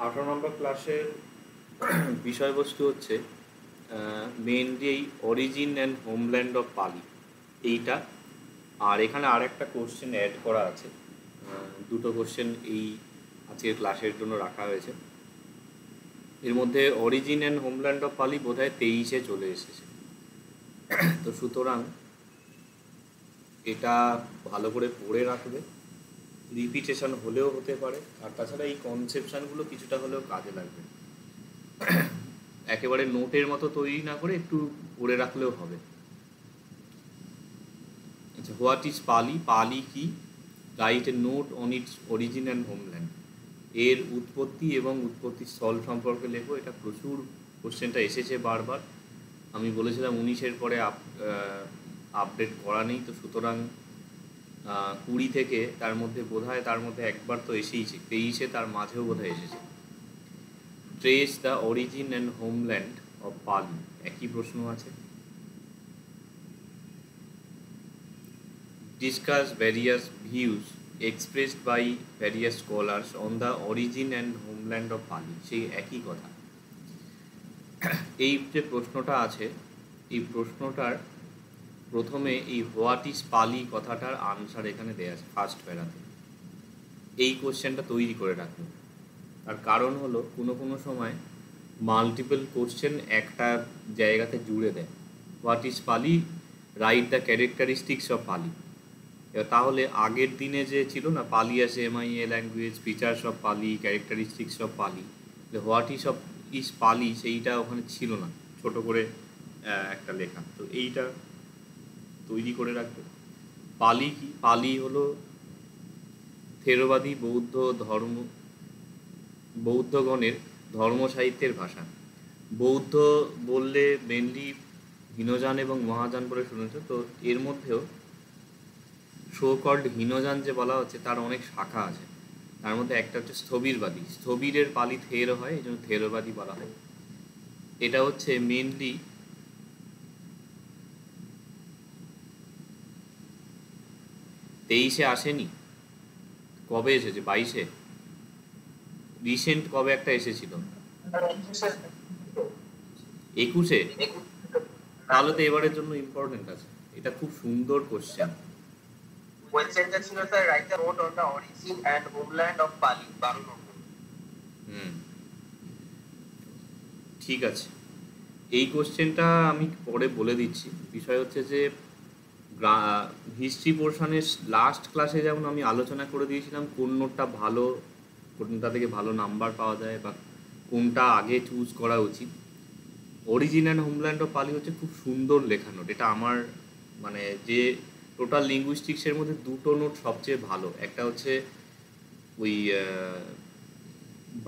18 নম্বর ক্লাসের বিষয়বস্তু হচ্ছে মেনলি এই অরিজিন অ্যান্ড হোমল্যান্ড অফ পালি এইটা। আর এখানে আর একটা কোশ্চেন অ্যাড করা আছে, দুটো কোশ্চেন এই আজকের ক্লাসের জন্য রাখা হয়েছে। এর মধ্যে অরিজিন অ্যান্ড হোমল্যান্ড অফ পালি বোধহয় 23-এ চলে এসেছে। তো সুতরাং এটা ভালো করে পড়ে রাখবে, রিপিটেশন হলেও হতে পারে, আর তাছাড়া এই কনসেপশানগুলো কিছুটা হলেও কাজে লাগবে। একেবারে নোটের মতো তৈরি না করে একটু পড়ে রাখলেও হবে। আচ্ছা, হোয়াট ইজ পালি? পালি কি? Write a note on it's origin and homeland. এর উৎপত্তি এবং উৎপত্তি স্থল সম্পর্কে লেখো। এটা প্রচুর কোশ্চেনটা এসেছে বারবার। আমি বলেছিলাম 19-এর পরে আপডেট করা নেই, তো সুতরাং 20 থেকে তার মধ্যে বোধহয় একবার তো এসেইছে, 23-এ তার মাঝেও বোধহয় এসেছে। Trace the origin and homeland of Pali, একই প্রশ্ন আছে। Discuss various views expressed by various scholars on the origin and homeland of Pali, সেই একই কথা। এই যে প্রশ্নটা আছে, এই প্রশ্নটার প্রথমে এই হোয়াট ইজ পালি কথাটার আনসার এখানে দেওয়া আছে ফার্স্ট প্যারাতে। এই কোশ্চেনটা তৈরি করে রাখুন। তার কারণ হলো কোনো সময় মাল্টিপল কোশ্চেন একটা জায়গাতে জুড়ে দেয়। হোয়াট ইজ পালি, রাইট দ্য ক্যারেক্টারিস্টিক্স অফ পালি। এবার তাহলে আগের দিনে যে ছিল না, পালি আছে MIA ল্যাঙ্গুয়েজ, ফিচার্স অফ পালি, ক্যারেক্টারিস্টিক্স অফ পালি, হোয়াট ইজ পালি সেইটা ওখানে ছিল না, ছোট করে একটা লেখা। তো এইটা তৈরি করে রাখবে। পালি কি? পালি হলো থেরবাদী বৌদ্ধগণের ধর্ম সাহিত্যের ভাষা। বৌদ্ধ বললে মেনলি হীনযান এবং মহাযান বলে শুনেছ, তো এর মধ্যেও সো কল্ড হীনযান যে বলা হচ্ছে তার অনেক শাখা আছে। তার মধ্যে একটা হচ্ছে স্থবিরবাদী। স্থবিরের পালি থের হয়, এই জন্য থেরবাদী বলা হয়। এটা হচ্ছে মেনলি তেইশে আসেনি, কবে এসেছে? 22-এ। রিসেন্ট কবে একটা এসেছিল? 21-এ। তাহলে তো এবারের জন্য ইম্পর্টেন্ট আছে। এটা খুব সুন্দর কোশ্চেন। কোয়েশ্চেনটা ছিল sir, write the note on the origin and homeland of পালি, 12 নম্বর। ঠিক আছে, এই কোশ্চেনটা আমি পরে বলে দিচ্ছি। বিষয় হচ্ছে যে হিস্ট্রি পোর্শনের লাস্ট ক্লাসে যেমন আমি আলোচনা করে দিয়েছিলাম কোন নোটটা ভালো, কোনটা থেকে ভালো নাম্বার পাওয়া যায় বা কোনটা আগে চুজ করা উচিত। অরিজিন অ্যান্ড হোমল্যান্ড অফ পালি হচ্ছে খুব সুন্দর লেখা নোট। এটা আমার মানে যে টোটাল লিঙ্গুইস্টিক্সের মধ্যে দুটো নোট সবচেয়ে ভালো। একটা হচ্ছে ওই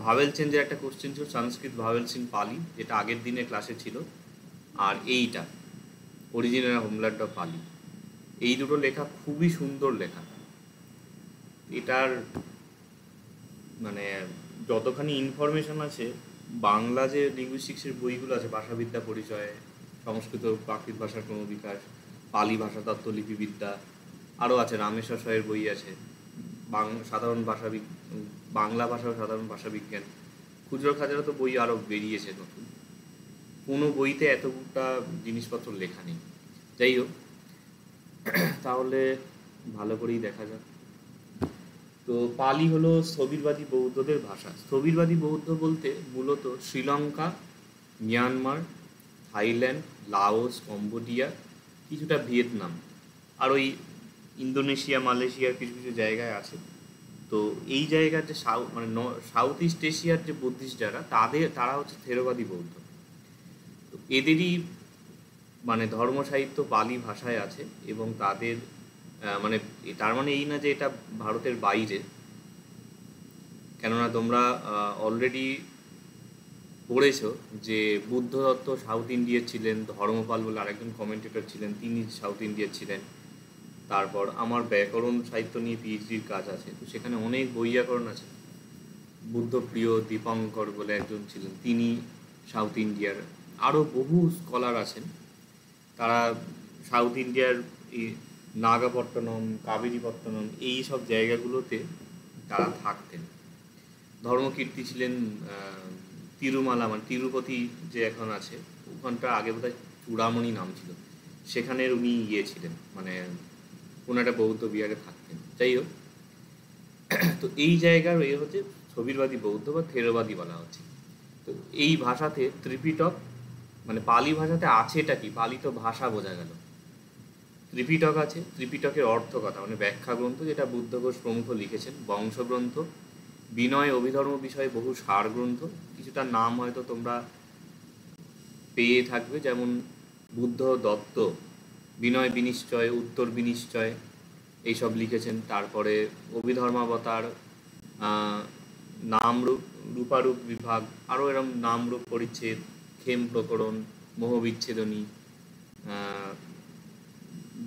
ভাওয়েল চেঞ্জের একটা কোশ্চেন ছিল, সংস্কৃত ভাওয়েলস ইন পালি, যেটা আগের দিনে ক্লাসে ছিল। আর এইটা অরিজিন অ্যান্ড হোমল্যান্ড অফ পালি, এই দুটো লেখা খুবই সুন্দর লেখা। এটার মানে যতখানি ইনফরমেশন আছে, বাংলা যে লিঙ্গুইস্টিক্সের বইগুলো আছে, ভাষাবিদ্যা পরিচয়, সংস্কৃত প্রাকৃত ভাষার ক্রমবিকাশ, পালি ভাষাতত্ত্ব, লিপিবিদ্যা, আরও আছে রামেশ্বর সাহের বই আছে, সাধারণ বাংলা ভাষা ও সাধারণ ভাষা বিজ্ঞান, খুচরো খাজারও তো বই আরও বেরিয়েছে নতুন। কোনো বইতে এতটা জিনিসপত্র লেখা নেই। যাই হোক, তাহলে ভালো করেই দেখা যাক। তো পালি হলো স্থবিরবাদী বৌদ্ধদের ভাষা। স্থবিরবাদী বৌদ্ধ বলতে মূলত Sri Lanka, Myanmar, Thailand, Laos, Cambodia, কিছুটা ভিয়েতনাম, আর ওই ইন্দোনেশিয়া, মালয়েশিয়ার কিছু কিছু জায়গায় আছে। তো এই জায়গার যে সাউথ ইস্ট এশিয়ার যে বুদ্ধিস্ট যারা, তারা হচ্ছে থেরবাদী বৌদ্ধ। তো এদেরই ধর্ম সাহিত্য পালি ভাষায় আছে এবং তাদের তার মানে এই না যে এটা ভারতের বাইরে, কেননা তোমরা অলরেডি পড়েছ যে বুদ্ধদত্ত সাউথ ইন্ডিয়ার ছিলেন, ধর্মপাল বলে আরেকজন কমেন্টেটর ছিলেন, তিনি সাউথ ইন্ডিয়ার ছিলেন। তারপর আমার ব্যাকরণ সাহিত্য নিয়ে PhDর কাজ আছে, তো সেখানে অনেক বৈয়াকরণ আছে। বুদ্ধপ্রিয় দীপঙ্কর বলে একজন ছিলেন, তিনি সাউথ ইন্ডিয়ার। আরও বহু স্কলার আছেন, তারা সাউথ ইন্ডিয়ার এই নাগাপট্টনম, কাবেরীপট্টনম, এই সব জায়গাগুলোতে তারা থাকতেন। ধর্মকীর্তি ছিলেন তিরুমালা, মানে তিরুপতি যে এখন আছে, ওখানটা আগে বোধহয় চূড়ামণি নাম ছিল, সেখানের উনি ছিলেন, মানে কোনো একটা বৌদ্ধ বিহারে থাকতেন। যাই হোক, তো এই জায়গার হচ্ছে স্থবিরবাদী বৌদ্ধ বা থেরবাদী বলা হচ্ছে। তো এই ভাষাতে ত্রিপিটক, মানে পালি ভাষাতে আছেটা কি, পালি তো ভাষা বোঝা গেল, ত্রিপিটক আছে, ত্রিপিটকের অর্থ কথা, মানে ব্যাখ্যা গ্রন্থ যেটা বুদ্ধ ঘোষ প্রমুখ লিখেছেন, বংশগ্রন্থ, বিনয় অভিধর্ম বিষয়ে বহু সার গ্রন্থ, কিছুটা নাম হয়তো তোমরা পেয়ে থাকবে, যেমন বুদ্ধ দত্ত বিনয় বিনিশ্চয়, উত্তর বিনিশ্চয় এইসব লিখেছেন। তারপরে অভিধর্মাবতার, নামরূপ রূপারূপ বিভাগ, আরও এরম নামরূপ পরিচ্ছেদ, ক্ষেম প্রকরণ, মোহবিচ্ছেদনী,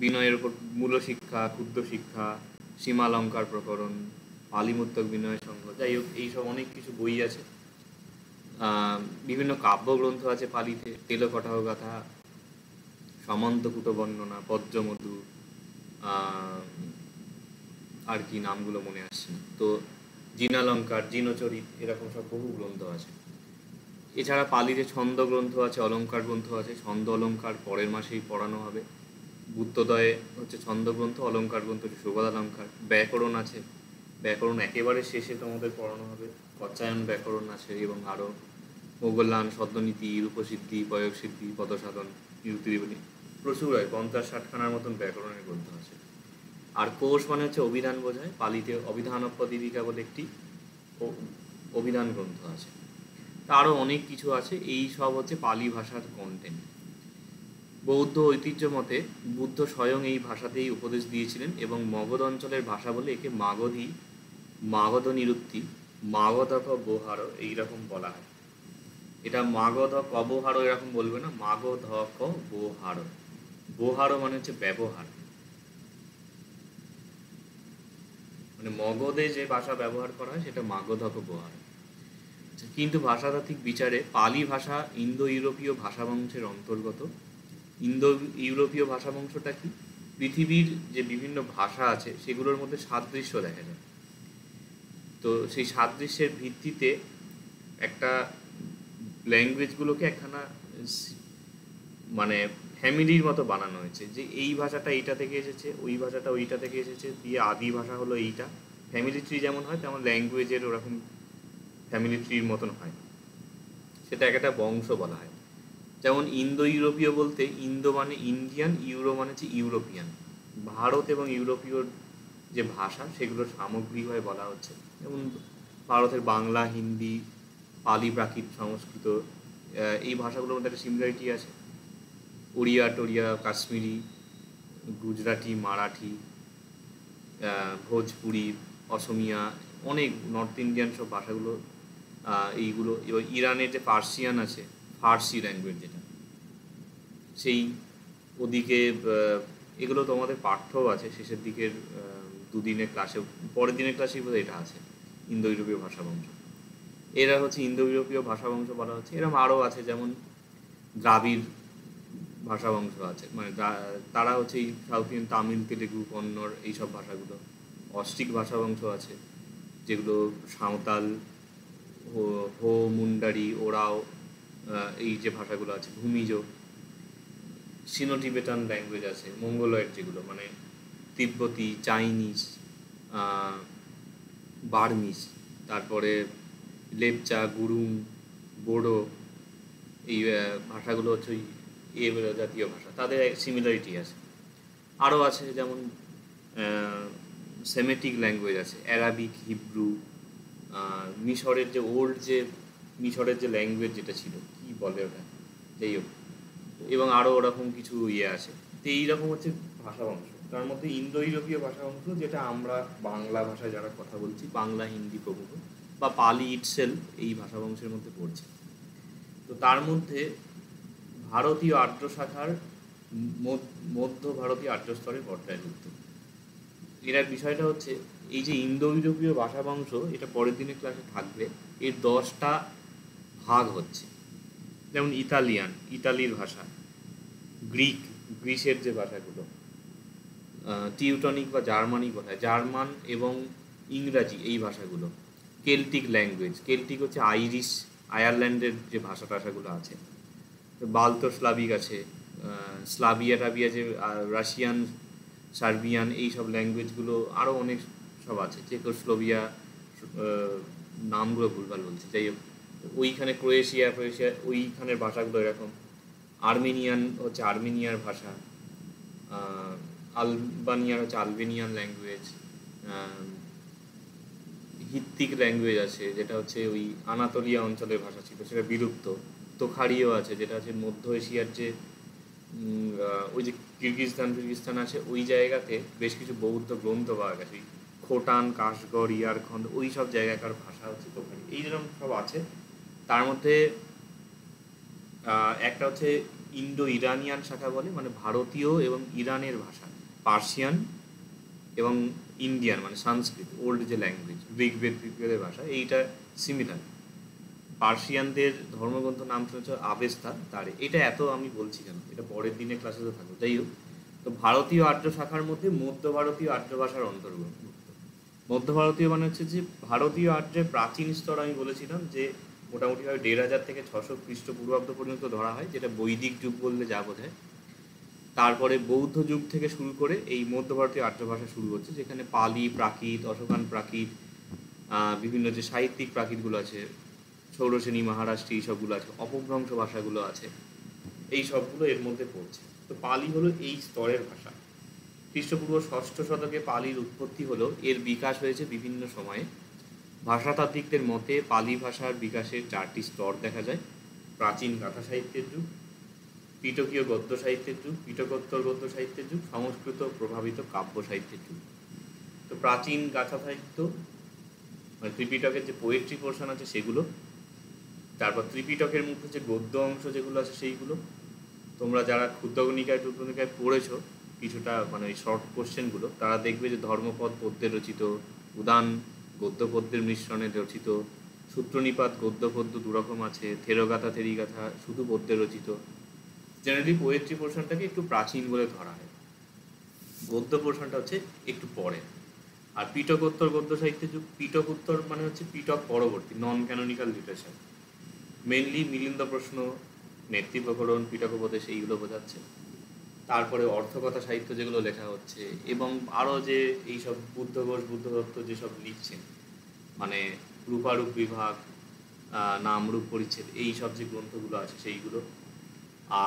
বিনয়ের উপর মূল শিক্ষা, ক্ষুদ্র শিক্ষা, সীমালঙ্কার প্রকরণ, পালিমুত্তক বিনয় সংঘ, যাই হোক এইসব অনেক কিছু বই আছে। বিভিন্ন কাব্যগ্রন্থ আছে পালিতে, তেলকটাহ গাথা, সমন্তকূট বর্ণনা, পদ্মমধু, আর কি নামগুলো মনে আসছে না, তো জিনালঙ্কার, জিনচরিত, এরকম সব বহু গ্রন্থ আছে। এছাড়া পালিতে ছন্দ গ্রন্থ আছে, অলঙ্কার গ্রন্থ আছে, ছন্দ অলঙ্কার পরের মাসেই পড়ানো হবে। বুদ্ধদয়ে হচ্ছে ছন্দ গ্রন্থ, অলঙ্কার গ্রন্থ হচ্ছে সুবোধালঙ্কার, ব্যাকরণ আছে, ব্যাকরণ একেবারে শেষে তোমাদের পড়ানো হবে, কচ্ছায়ন ব্যাকরণ আছে, এবং আরও মোগল্যান, সদ্যনীতি, রূপসিদ্ধি, বয়সিদ্ধি, পদসাধন, নিরুক্তিবনী, প্রচুর হয়, 50-60খানার মতন ব্যাকরণের গ্রন্থ আছে। আর কোষ মানে হচ্ছে অভিধান বোঝায়, পালিতে অভিধানপদীপিকা বলে একটি অভিধান গ্রন্থ আছে। তা আরও অনেক কিছু আছে, এই সব হচ্ছে পালি ভাষার কন্টেন্ট। বৌদ্ধ ঐতিহ্য মতে বুদ্ধ স্বয়ং এই ভাষাতেই উপদেশ দিয়েছিলেন, এবং মগধ অঞ্চলের ভাষা বলে একে মাগধী, মাগধ নিরুক্তি, মাগধক বোহার এইরকম বলা হয়। এটা মাগধক অবহার এরকম বলবে না, মাগধক বোহার। বোহার মানে হচ্ছে ব্যবহার, মানে মগধে যে ভাষা ব্যবহার করা হয় সেটা মাগধক বোহার। কিন্তু ভাষাতাত্ত্বিক বিচারে পালি ভাষা ইন্দো ইউরোপীয় ভাষাবংশের অন্তর্গত। ইন্দো ইউরোপীয় ভাষাবংশটা কি, পৃথিবীর যে বিভিন্ন ভাষা আছে সেগুলোর মধ্যে সাদৃশ্য দেখা যায়। তো সেই সাদৃশ্যের ভিত্তিতে একটা ল্যাঙ্গুয়েজগুলোকে একখানা মানে ফ্যামিলির মতো বানানো হয়েছে, যে এই ভাষাটা এইটা থেকে এসেছে, ওই ভাষাটা ওইটা থেকে এসেছে, দিয়ে আদি ভাষা হলো এইটা। ফ্যামিলি ট্রি যেমন হয় তেমন ল্যাঙ্গুয়েজের ওরকম ফ্যামিলি ট্রির মতন হয়, সেটা একটা বংশ বলা হয়। যেমন ইন্দো ইউরোপীয় বলতে ইন্দো মানে ইন্ডিয়ান, ইউরো মানে হচ্ছে ইউরোপিয়ান। ভারত এবং ইউরোপীয় যে ভাষা সেগুলোর সামগ্রিকভাবে বলা হচ্ছে, যেমন ভারতের বাংলা, হিন্দি, পালি, প্রাকৃত, সংস্কৃত, এই ভাষাগুলোর মধ্যে একটা সিমিলারিটি আছে। ওড়িয়া টোড়িয়া, কাশ্মীরি, গুজরাটি, মারাঠি, ভোজপুরি, অসমিয়া, অনেক নর্থ ইন্ডিয়ান সব ভাষাগুলো, এইগুলো। এবার ইরানের যে পার্সিয়ান আছে, ফার্সি ল্যাঙ্গুয়েজ যেটা, সেই ওদিকে এগুলো তোমাদের পাঠ্যও আছে শেষের দিকের দুদিনের ক্লাসে, পরের দিনের ক্লাসেই বোধহয় এটা আছে, ইন্দো ইউরোপীয় ভাষাবংশ। এরা হচ্ছে ইন্দো ইউরোপীয় ভাষাবংশ বলা হচ্ছে। এরকম আরও আছে, যেমন দ্রাবিড় ভাষাবংশ আছে, মানে তারা হচ্ছে এই সাউথ ইন্ডিয়ান, তামিল, তেলেগু, কন্নড়, এইসব ভাষাগুলো। অস্ট্রিক ভাষাবংশ আছে, যেগুলো সাঁওতাল, হো, মুন্ডারি, ওরাও, এই যে ভাষাগুলো আছে, ভূমিজ। সিনো টিবেটান ল্যাঙ্গুয়েজ আছে, মঙ্গোলয়েড যেগুলো, মানে তিব্বতী, চাইনিজ, বার্মিজ, তারপরে লেপচা, গুরুং, বোডো, এই ভাষাগুলো হচ্ছে ওই জাতীয় ভাষা, তাদের সিমিলারিটি আছে। আরও আছে যেমন সেমেটিক ল্যাঙ্গুয়েজ আছে, অ্যারাবিক, হিব্রু, মিশরের যে ওল্ড যে মিশরের যে ল্যাঙ্গুয়েজ যেটা ছিল, কি বলে ওটা, যাই হোক, এবং আরও ওরকম কিছু আছে। তো এইরকম হচ্ছে ভাষাবংশ। তার মধ্যে ইন্দো ইউরোপীয় ভাষাবংশ, যেটা আমরা বাংলা ভাষায় যারা কথা বলছি, বাংলা, হিন্দি প্রমুখ, বা পালি ইটসেলফ এই ভাষাবংশের মধ্যে পড়ছে। তো তার মধ্যে ভারতীয় আর্য শাখার মধ্য ভারতীয় আর্য স্তরে পর্যায়ভুক্ত। এর বিষয়টা হচ্ছে, এই যে ইন্দো ইউরোপীয় ভাষাবংশ, এটা পরের দিনের ক্লাসে থাকবে, এর 10টা ভাগ হচ্ছে। যেমন ইতালিয়ান, ইতালির ভাষা, গ্রিক, গ্রিসের যে ভাষাগুলো, টিউটনিক বা জার্মানিক ভাষা, জার্মান এবং ইংরাজি এই ভাষাগুলো, কেল্টিক ল্যাঙ্গুয়েজ, কেল্টিক হচ্ছে আইরিশ, আয়ারল্যান্ডের যে ভাষা টাষাগুলো আছে। বাল্তো স্লাভিক আছে, স্লাভিয়া টাভিয়া, যে রাশিয়ান, সার্বিয়ান, এই সব ল্যাঙ্গুয়েজগুলো আরও অনেক সব আছে, চেকোস্লোভিয়া, নামগুলো ভুলভাল বলছে, যাই হোক। ওইখানে ক্রোয়েশিয়া ওইখানের ভাষাগুলো এরকম। আর্মেনিয়ান হচ্ছে আর্মেনিয়ার ভাষা, আলবানিয়ার হচ্ছে আলবেনিয়ান ল্যাঙ্গুয়েজ, হিত্তিক ল্যাঙ্গুয়েজ আছে যেটা হচ্ছে ওই আনাতোলিয়া অঞ্চলের ভাষা ছিল, সেটা বিলুপ্ত। তোখারিও আছে যেটা হচ্ছে মধ্য এশিয়ার যে ওই যে কিরগিজস্তান আছে, ওই জায়গাতে বেশ কিছু বৌদ্ধ গ্রন্থ পাওয়া গেছে, খোটান, কাশগড়, ইয়ারখন্ড, ওই সব জায়গাকার ভাষা হচ্ছে তোখারি। এই যেরকম সব আছে, তার মধ্যে একটা হচ্ছে ইন্ডো ইরানিয়ান শাখা বলে, মানে ভারতীয় এবং ইরানের ভাষা, পার্সিয়ান এবং ইন্ডিয়ান মানে সংস্কৃত, ওল্ড যে ল্যাঙ্গুয়েজ, ঋগ্বেদের ভাষা, এইটা সিমিলার। পার্সিয়ানদের ধর্মগ্রন্থ নাম শুনেছ আবেস্তা, তার এটা এত আমি বলছি কেন, এটা পরের দিনে ক্লাসে তো থাকবে। যাই হোক, তো ভারতীয় আর্য শাখার মধ্যে মধ্য ভারতীয় আর্য ভাষার অন্তর্ভুক্ত। মধ্য ভারতীয় মানে হচ্ছে যে ভারতীয় আর্যের প্রাচীন স্তর, আমি বলেছিলাম যে মোটামুটিভাবে 1500 থেকে 600 খ্রিস্টপূর্বাব্দ পর্যন্ত ধরা হয়, যেটা বৈদিক যুগ বললে যা বোঝায়। তারপরে বৌদ্ধ যুগ থেকে শুরু করে এই মধ্য ভারতীয় আর্য ভাষা শুরু হচ্ছে, যেখানে পালি প্রাকৃত, অশোকান প্রাকৃত, বিভিন্ন যে সাহিত্যিক প্রাকৃতগুলো আছে, ষোড়শনী, মহারাষ্ট্র, এই সবগুলো আছে, অপভ্রংশ ভাষাগুলো আছে, এই সবগুলো এর মধ্যে পড়ছে। তো পালি হলো এই স্তরের ভাষা। খ্রিস্টপূর্ব 6ষ্ঠ শতকে পালির উৎপত্তি হলো, এর বিকাশ হয়েছে বিভিন্ন সময়ে। ভাষাতাত্ত্বিকদের মতে পালি ভাষার বিকাশের 4টি স্তর দেখা যায়। প্রাচীন গাথা সাহিত্যের যুগ, পিটকীয় গদ্য সাহিত্যের যুগ, পিটকোত্তর গদ্য সাহিত্যের যুগ, সংস্কৃত প্রভাবিত কাব্য সাহিত্যের যুগ। তো প্রাচীন গাথা সাহিত্য মানে ত্রিপিটকের যে পোয়েট্রি পোর্শন আছে সেগুলো, তারপর ত্রিপিটকের মধ্যে যে গদ্য অংশ যেগুলো আছে সেইগুলো। তোমরা যারা ক্ষুদ্রগণিকায় টুদ্রনিকায় পড়েছো কিছুটা, মানে ওই শর্ট কোশ্চেনগুলো, তারা দেখবে যে ধর্মপদ পদ্যে রচিত, উদান গদ্য পদ্যের মিশ্রণে রচিত, সূত্রনিপাত গদ্য পদ্য দুরকম আছে, থেরগাথা থেরিগাথা শুধু পদ্যে রচিত। জেনারেলি পোয়েট্রি পোর্শনটাকে একটু প্রাচীন বলে ধরা হয়, গদ্য পোর্শনটা হচ্ছে একটু পরে। আর পিটকোত্তর গদ্য সাহিত্যের যুগ, পিটকোত্তর মানে হচ্ছে পিটক পরবর্তী, নন ক্যানোনিক্যাল লিটারেচার, মেনলি মিলিন্দ প্রশ্ন, নেতৃপ্রকরণ, পিটকোপদেশ, এইগুলো বোঝাচ্ছে। তারপরে অর্থকথা সাহিত্য যেগুলো লেখা হচ্ছে, এবং আরও যে এইসব বুদ্ধ ঘোষ, বুদ্ধ দত্ত যেসব লিখছেন, মানে রূপারূপ বিভাগ, নামরূপ পরিচ্ছেদ, এই সব যে গ্রন্থগুলো আছে সেইগুলো।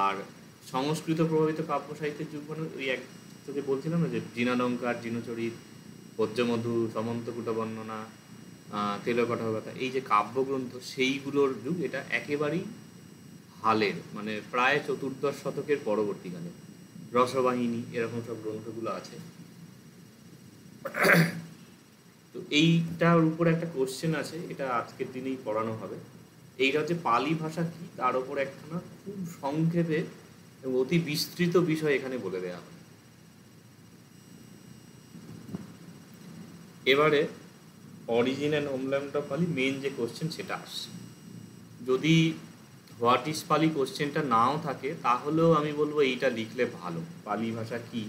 আর সংস্কৃত প্রভাবিত কাব্য সাহিত্যের যুগ মানে ওই এক যে বলছিলাম না, যে জিনালঙ্কার, জিনচরিত, ভোজ্যমধু, সমন্তকূট বর্ণনা, তেলকঠকথা, এই যে কাব্যগ্রন্থ, সেইগুলোর যুগ। এটা একেবারেই হালের, মানে প্রায় 14শ শতকের পরবর্তীকালে। রসবাহিনী, এরকম সব গ্রন্থগুলো আছে। তো এইটার উপর একটা কোশ্চেন আছে, এটা আজকের দিনেই পড়ানো হবে। এইটা হচ্ছে পালি ভাষা কি, তার উপর একখানা খুব সংক্ষেপে এবং অতি বিস্তৃত বিষয় এখানে বলে দেওয়া হবে। এবারে অরিজিন অ্যান্ড হোমল্যান্ড অফ পালি, মেন যে কোশ্চেন সেটা আসছে। যদি হোয়াট ইজ পালি কোশ্চেনটা নাও থাকে, তাহলেও আমি বলবো এইটা লিখলে ভালো। পালি ভাষা কি,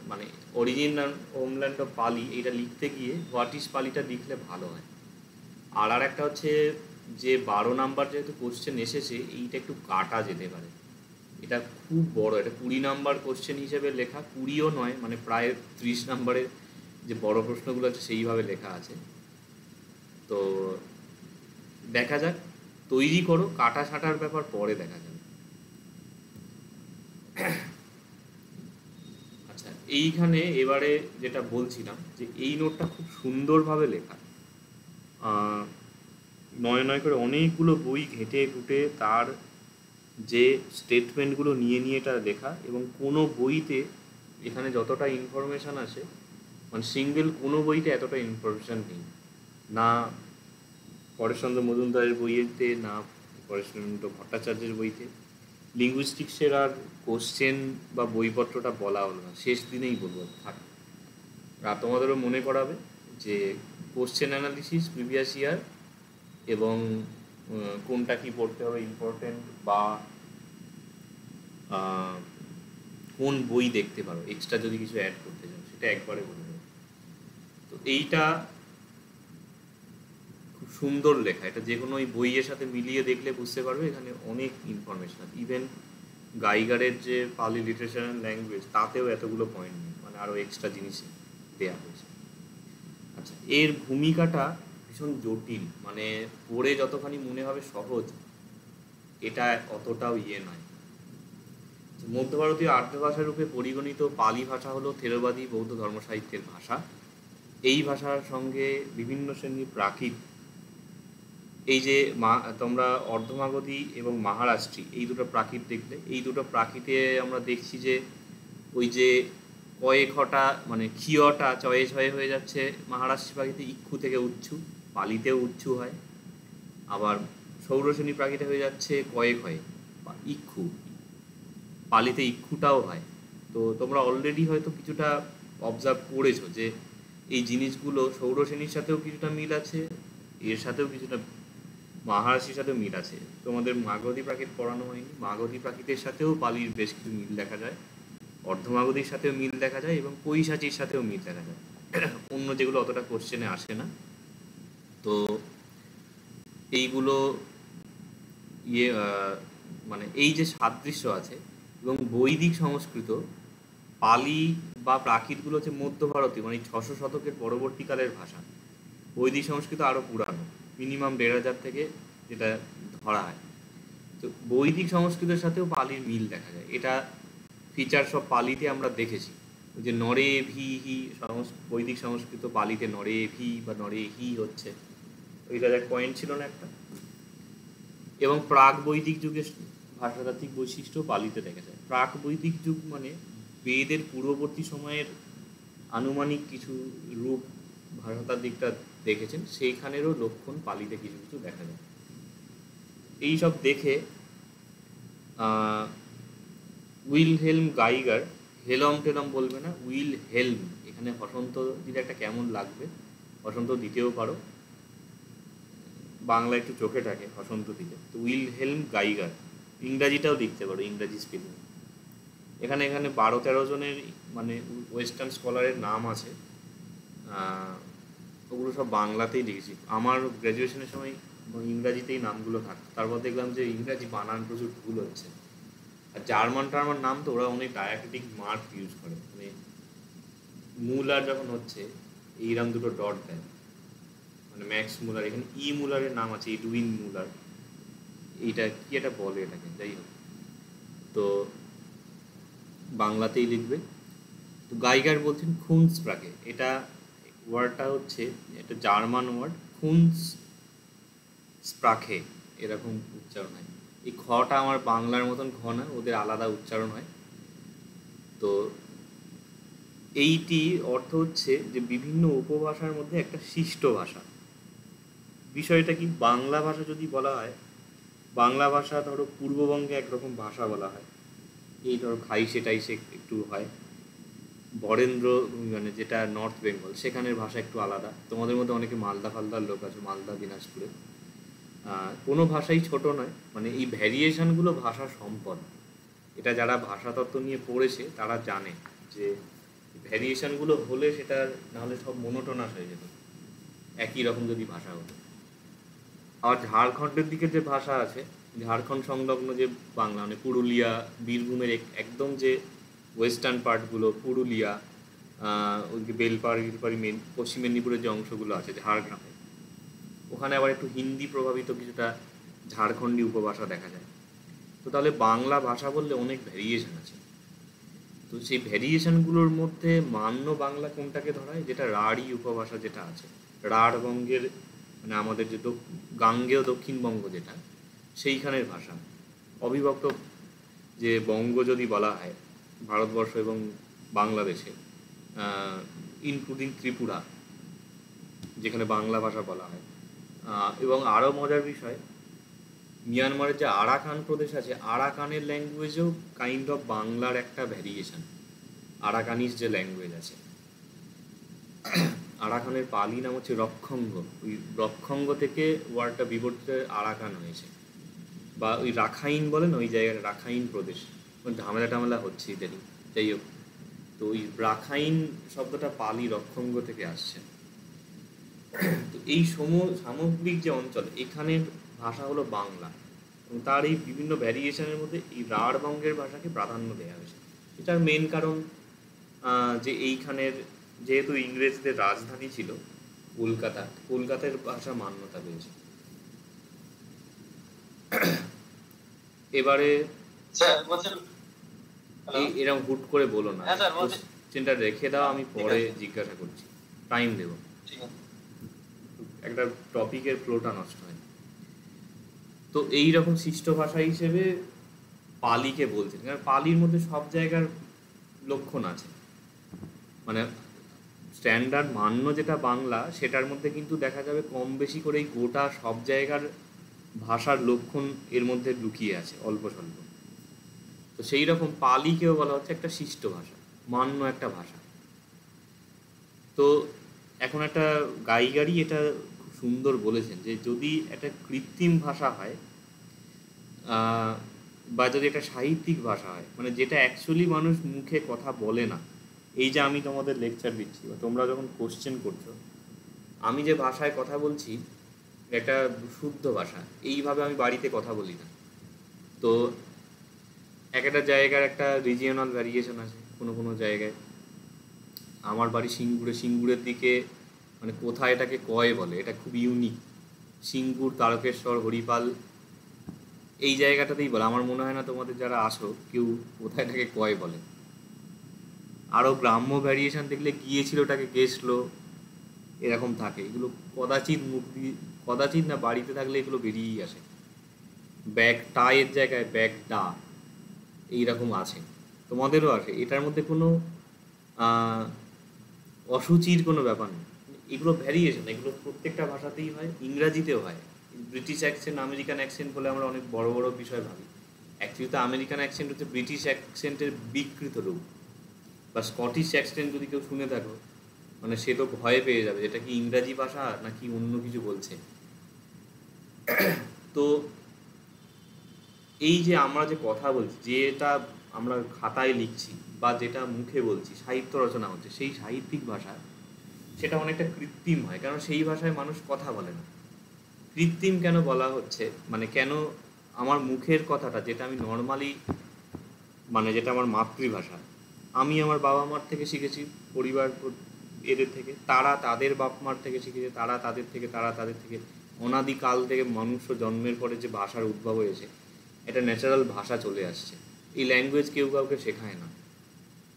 মানে অরিজিন অ্যান্ড হোমল্যান্ড অফ পালি, এইটা লিখতে গিয়ে হোয়াট ইজ পালিটা লিখলে ভালো হয়। আর একটা হচ্ছে যে 12 নাম্বার যেহেতু কোশ্চেন এসেছে, এইটা একটু কাটা যেতে পারে। এটা খুব বড়, এটা 20 নাম্বার কোশ্চেন হিসেবে লেখা, 20ও নয়, মানে প্রায় 30 নাম্বারের যে বড় প্রশ্নগুলো আছে সেইভাবে লেখা আছে। তো দেখা যাক, তৈরি করো, কাটা ছাটার ব্যাপার পরে দেখা যাবে। আচ্ছা, এইখানে এবারে যেটা বলছিলাম, যে এই নোটটা খুব সুন্দরভাবে লেখা, নয় নয় করে অনেকগুলো বই ঘেঁটে ঘুটে তার যে স্টেটমেন্টগুলো নিয়ে নিয়ে এটা লেখা, এবং কোনো বইতে এখানে যতটা ইনফরমেশান আছে, মানে সিঙ্গেল কোনো বইতে এতটা ইনফরমেশান নেই, না পরেশচন্দ্র মজুমদারের বইয়েতে, না পরেশচন্দ্র ভট্টাচার্যের বইতে। লিঙ্গুইস্টিক্সের আর কোশ্চেন বা বইপত্রটা বলা হলো না, শেষ দিনেই বলবো, থাক। আর তোমাদেরও মনে করাবে যে কোশ্চেন অ্যানালিসিস প্রিভিয়াস ইয়ার এবং কোনটা কি পড়তে হবে ইম্পর্টেন্ট, বা কোন বই দেখতে পারো, এক্সট্রা যদি কিছু অ্যাড করতে চাও সেটা একবারে বলে দেবো। তো এইটা সুন্দর লেখা, এটা যে কোনো ওই বইয়ের সাথে মিলিয়ে দেখলে বুঝতে পারবে এখানে অনেক ইনফরমেশন আছে। ইভেন গাইগারের যে পালি লিটারেচার অ্যান্ড ল্যাঙ্গুয়েজ তাতেও এতগুলো পয়েন্ট নেই, মানে আরও এক্সট্রা জিনিস দেওয়া হয়েছে। আচ্ছা, এর ভূমিকাটা ভীষণ জটিল, মানে পড়ে যতখানি মনে হবে সহজ, এটা অতটাও নয়। মধ্য ভারতীয় আর্য ভাষা রূপে পরিগণিত পালি ভাষা হলো থেরবাদী বৌদ্ধ ধর্মসাহিত্যের ভাষা। এই ভাষার সঙ্গে বিভিন্ন শ্রেণীর প্রাকৃত, এই যে তোমরা অর্ধমাগধী এবং মহারাষ্ট্রী এই দুটো প্রাকৃত দেখলে, এই দুটো প্রাকৃতে আমরা দেখছি যে ওই যে কয়ে খটা মানে ক্ষিয়টা চয়ে ছয়ে হয়ে যাচ্ছে মহারাষ্ট্রী প্রাকৃতে, ইক্ষু থেকে উচ্ছু, পালিতেও উচ্ছু হয়। আবার সৌরশ্রেণী প্রাকৃতে হয়ে যাচ্ছে কয়ে ক্ষয়ে বা ইক্ষু, পালিতে ইক্ষুটাও হয়। তো তোমরা অলরেডি হয়তো কিছুটা অবজার্ভ করেছো যে এই জিনিসগুলো সৌরশ্রেণীর সাথেও কিছুটা মিল আছে, এর সাথেও কিছুটা মহারাষ্ট্রের সাথেও মিল আছে। তোমাদের মাগধী প্রাকৃত পড়ানো হয়নি, মাগধী প্রাকৃতের সাথেও পালির বেশ কিছু মিল দেখা যায়, অর্ধমাগধীর সাথেও মিল দেখা যায় এবং কৈশাচির সাথেও মিল দেখা যায়, অন্য যেগুলো অতটা কোশ্চেনে আসে না। তো এইগুলো মানে এই যে সাদৃশ্য আছে, এবং বৈদিক সংস্কৃত পালি বা প্রাকৃতগুলো হচ্ছে মধ্য ভারতীয়, মানে 600 শতকের পরবর্তীকালের ভাষা। বৈদিক সংস্কৃত আরও পুরানো, মিনিমাম 1500 থেকে যেটা ধরা হয়। তো বৈদিক সংস্কৃতের সাথেও পালির মিল দেখা যায়, এটা ফিচার সব পালিতে আমরা দেখেছি। ওই যে নরে ভি হি, বৈদিক সংস্কৃত পালিতে নরে ভি বা নরে হি হচ্ছে, ওইটা এক পয়েন্ট ছিল না একটা। এবং প্রাক বৈদিক যুগের ভাষাতাত্ত্বিক বৈশিষ্ট্য পালিতে দেখা যায়। প্রাক বৈদিক যুগ মানে বেদের পূর্ববর্তী সময়ের আনুমানিক কিছু রূপ ভাষাতাত্ত্বিকটা দেখেছেন, সেইখানেরও লক্ষণ পালিতে কিছু কিছু দেখা যায়। এই সব দেখে উইলহেলম গাইগার, হেলম টেলম বলবে না, উইলহেলম, এখানে হসন্ত দিলে একটা কেমন লাগবে, হসন্ত দিতেও পারো, বাংলা একটু চোখে থাকে হসন্ত দিলে, তো উইলহেলম গাইগার, ইংরাজিটাও লিখতে পারো, ইংরাজি স্পেলিং। এখানে 12-13 জনের মানে ওয়েস্টার্ন স্কলারের নাম আছে, ওগুলো সব বাংলাতেই লিখেছি। আমার গ্র্যাজুয়েশনের সময় ইংরাজিতেই নামগুলো থাকতো, তারপর দেখলাম যে ইংরাজি বানান প্রচুর ভুল হচ্ছে। আর জার্মান টার্মান নাম তো ওরা অনেক ডায়াক্রিটিক মার্ক ইউজ করে, মানে মুলার যখন হচ্ছে এইরকম দুটো ডট দেয়, মানে ম্যাক্স মুলার, এখানে ই মুলারের নাম আছে এডুইন মুলার, এইটা কি এটা বলে এটাকে, যাই হোক, তো বাংলাতেই লিখবে। তো গাইগার বলছেন খুনস প্রাকে, এটা ওয়ার্ডটা হচ্ছে এটা জার্মান ওয়ার্ড, খুনস স্প্রাখে এরকম উচ্চারণ হয়। এই খটা আমার বাংলার মতন খ না, ওদের আলাদা উচ্চারণ হয়। তো এইটি অর্থ হচ্ছে যে বিভিন্ন উপভাষার মধ্যে একটা শিষ্ট ভাষা। বিষয়টা কি, বাংলা ভাষা যদি বলা হয়, বাংলা ভাষা ধরো পূর্ববঙ্গে একরকম ভাষা বলা হয়, এই ধরো খাইসে টাইসে একটু হয়, বরেন্দ্র মানে যেটা নর্থ বেঙ্গল সেখানের ভাষা একটু আলাদা। তোমাদের মধ্যে অনেকে মালদা ফালদার লোক আছে, মালদা দিনাজপুরে, কোনো ভাষাই ছোট নয়, মানে এই ভ্যারিয়েশনগুলো ভাষা সম্পদ। এটা যারা ভাষাতত্ত্ব নিয়ে পড়েছে তারা জানে যে ভ্যারিয়েশনগুলো হলে সেটা নাহলে সব মোনোটোনাস হয়ে যেত একই রকম যদি ভাষা হতো। আর ঝাড়খণ্ডের দিকে যে ভাষা আছে, ঝাড়খণ্ড সংলগ্ন যে বাংলা, মানে পুরুলিয়া, বীরভূমের একদম যে ওয়েস্টার্ন পার্টগুলো, পুরুলিয়া, ওই বেলপাড়ি পশ্চিম মেদিনীপুরের যে অংশগুলো আছে ঝাড়গ্রামে, ওখানে আবার একটু হিন্দি প্রভাবিত কিছুটা ঝাড়খণ্ডী উপভাষা দেখা যায়। তো তাহলে বাংলা ভাষা বললে অনেক ভ্যারিয়েশন আছে। তো সেই ভ্যারিয়েশনগুলোর মধ্যে মান্য বাংলা কোনটাকে ধরায়, যেটা রাঢ়ী উপভাষা যেটা আছে, রাঢ়বঙ্গের মানে আমাদের যে গাঙ্গেয় দক্ষিণবঙ্গ যেটা, সেইখানের ভাষা। অবিভক্ত যে বঙ্গ যদি বলা হয় ভারতবর্ষ এবং বাংলাদেশে, ইনক্লুডিং ত্রিপুরা, যেখানে বাংলা ভাষা বলা হয়। এবং আরও মজার বিষয়, মিয়ানমারের যে আরাকান প্রদেশ আছে, আরাকানের ল্যাঙ্গুয়েজেও কাইন্ড অফ বাংলার একটা ভ্যারিয়েশন, আরাকানিজ যে ল্যাঙ্গুয়েজ আছে। আরাকানের পালি নাম হচ্ছে রক্ষঙ্গ, ওই রক্ষঙ্গ থেকে ওয়ার্ডটা বিবর্তিত আরাকান হয়েছে, বা ওই রাখাইন বলেন ওই জায়গায়, রাখাইন প্রদেশ, ঝামেলা টামেলা হচ্ছে ইত্যাদি, যাই হোক। তো ওই রাখাইন শব্দটা পালি রক্ষঙ্গ থেকে আসছে। তো এই সামগ্রিক যে অঞ্চল, এখানের ভাষা হলো বাংলা, এবং তার এই বিভিন্ন ভ্যারিয়েশনের মধ্যে এই রাঢ়বঙ্গের ভাষাকে প্রাধান্য দেওয়া হয়েছে। এটার মেন কারণ যে এইখানের যেহেতু ইংরেজদের রাজধানী ছিল কলকাতার ভাষা মান্যতা পেয়েছে। এবারে এরকম হুট করে বলো না, কোশ্চেনটা রেখে দাও, আমি পরে জিজ্ঞাসা করছি, টাইম দেবো, একটা টপিকের ফ্লোটা নষ্ট হয়। তো এইরকম সৃষ্ট ভাষা হিসেবে পালিকে বলছেন, কারণ পালির মধ্যে সব জায়গার লক্ষণ আছে, মানে স্ট্যান্ডার্ড মান্য যেটা বাংলা সেটার মধ্যে কিন্তু দেখা যাবে কম বেশি করেই গোটা সব জায়গার ভাষার লক্ষণ এর মধ্যে লুকিয়ে আছে অল্প স্বল্প। তো সেই রকম পালিকেও বলা হচ্ছে একটা শিষ্ট ভাষা, মান্য একটা ভাষা। তো এখন একটা গাইগারি এটা খুব সুন্দর বলেছেন যে যদি একটা কৃত্রিম ভাষা হয় বা যদি একটা সাহিত্যিক ভাষা হয়, মানে যেটা অ্যাকচুয়ালি মানুষ মুখে কথা বলে না, এই যে আমি তোমাদের লেকচার দিচ্ছি বা তোমরা যখন কোশ্চেন করছো, আমি যে ভাষায় কথা বলছি একটা শুদ্ধ ভাষা, এইভাবে আমি বাড়িতে কথা বলি না। তো এক একটা জায়গার একটা রিজিওনাল ভ্যারিয়েশন আছে, কোনো কোনো জায়গায়। আমার বাড়ি সিঙ্গুরের দিকে মানে কোথায় এটাকে কয় বলে, এটা খুব ইউনিক। সিঙ্গুর, তারকেশ্বর, হরিপাল এই জায়গাটাতেই বলে। আমার মনে হয় না তোমাদের যারা আসো কেউ কোথায় এটাকে কয় বলে। আরও গ্রাম্য ভ্যারিয়েশন দেখলে গিয়েছিল ওটাকে গেছলো, এরকম থাকে। এগুলো কদাচিৎ না বাড়িতে থাকলে এগুলো বেরিয়েই আসে। ব্যাগ টায়ের জায়গায় ব্যাগ ডা এইরকম আছে, তোমাদেরও আছে। এটার মধ্যে কোনো অসুচির কোনো ব্যাপার নেই, এগুলো ভ্যারিয়েশন, এগুলো প্রত্যেকটা ভাষাতেই হয়, ইংরাজিতেও হয়। ব্রিটিশ অ্যাকসেন্ট, আমেরিকান অ্যাকসেন্ট বলে আমরা অনেক বড় বড় বিষয় ভাবি। অ্যাকচুয়ালি তো আমেরিকান অ্যাকসেন্ট হচ্ছে ব্রিটিশ অ্যাকসেন্টের বিকৃত রূপ। বা স্কটিশ অ্যাকসেন্ট যদি কেউ শুনে থাকো, মানে সে তো ভয়ে পেয়ে যাবে এটা কি ইংরাজি ভাষা নাকি অন্য কিছু বলছে। তো এই যে আমরা যে কথা বলছি, যেটা আমরা খাতায় লিখছি বা যেটা মুখে বলছি, সাহিত্য রচনা হচ্ছে, সেই সাহিত্যিক ভাষা সেটা অনেকটা কৃত্রিম হয়, কারণ সেই ভাষায় মানুষ কথা বলে না। কৃত্রিম কেন বলা হচ্ছে, মানে কেন আমার মুখের কথাটা যেটা আমি নর্মালি, মানে যেটা আমার মাতৃভাষা, আমি আমার বাবা মার থেকে শিখেছি, পরিবার এদের থেকে, তারা তাদের বাপ মার থেকে শিখেছে, তারা তাদের থেকে, তারা তাদের থেকে, অনাদিকাল থেকে মানুষ জন্মের পরে যে ভাষার উদ্ভব হয়েছে, এটা ন্যাচারাল ভাষা চলে আসছে। এই ল্যাঙ্গুয়েজ কেউ কাউকে শেখায় না।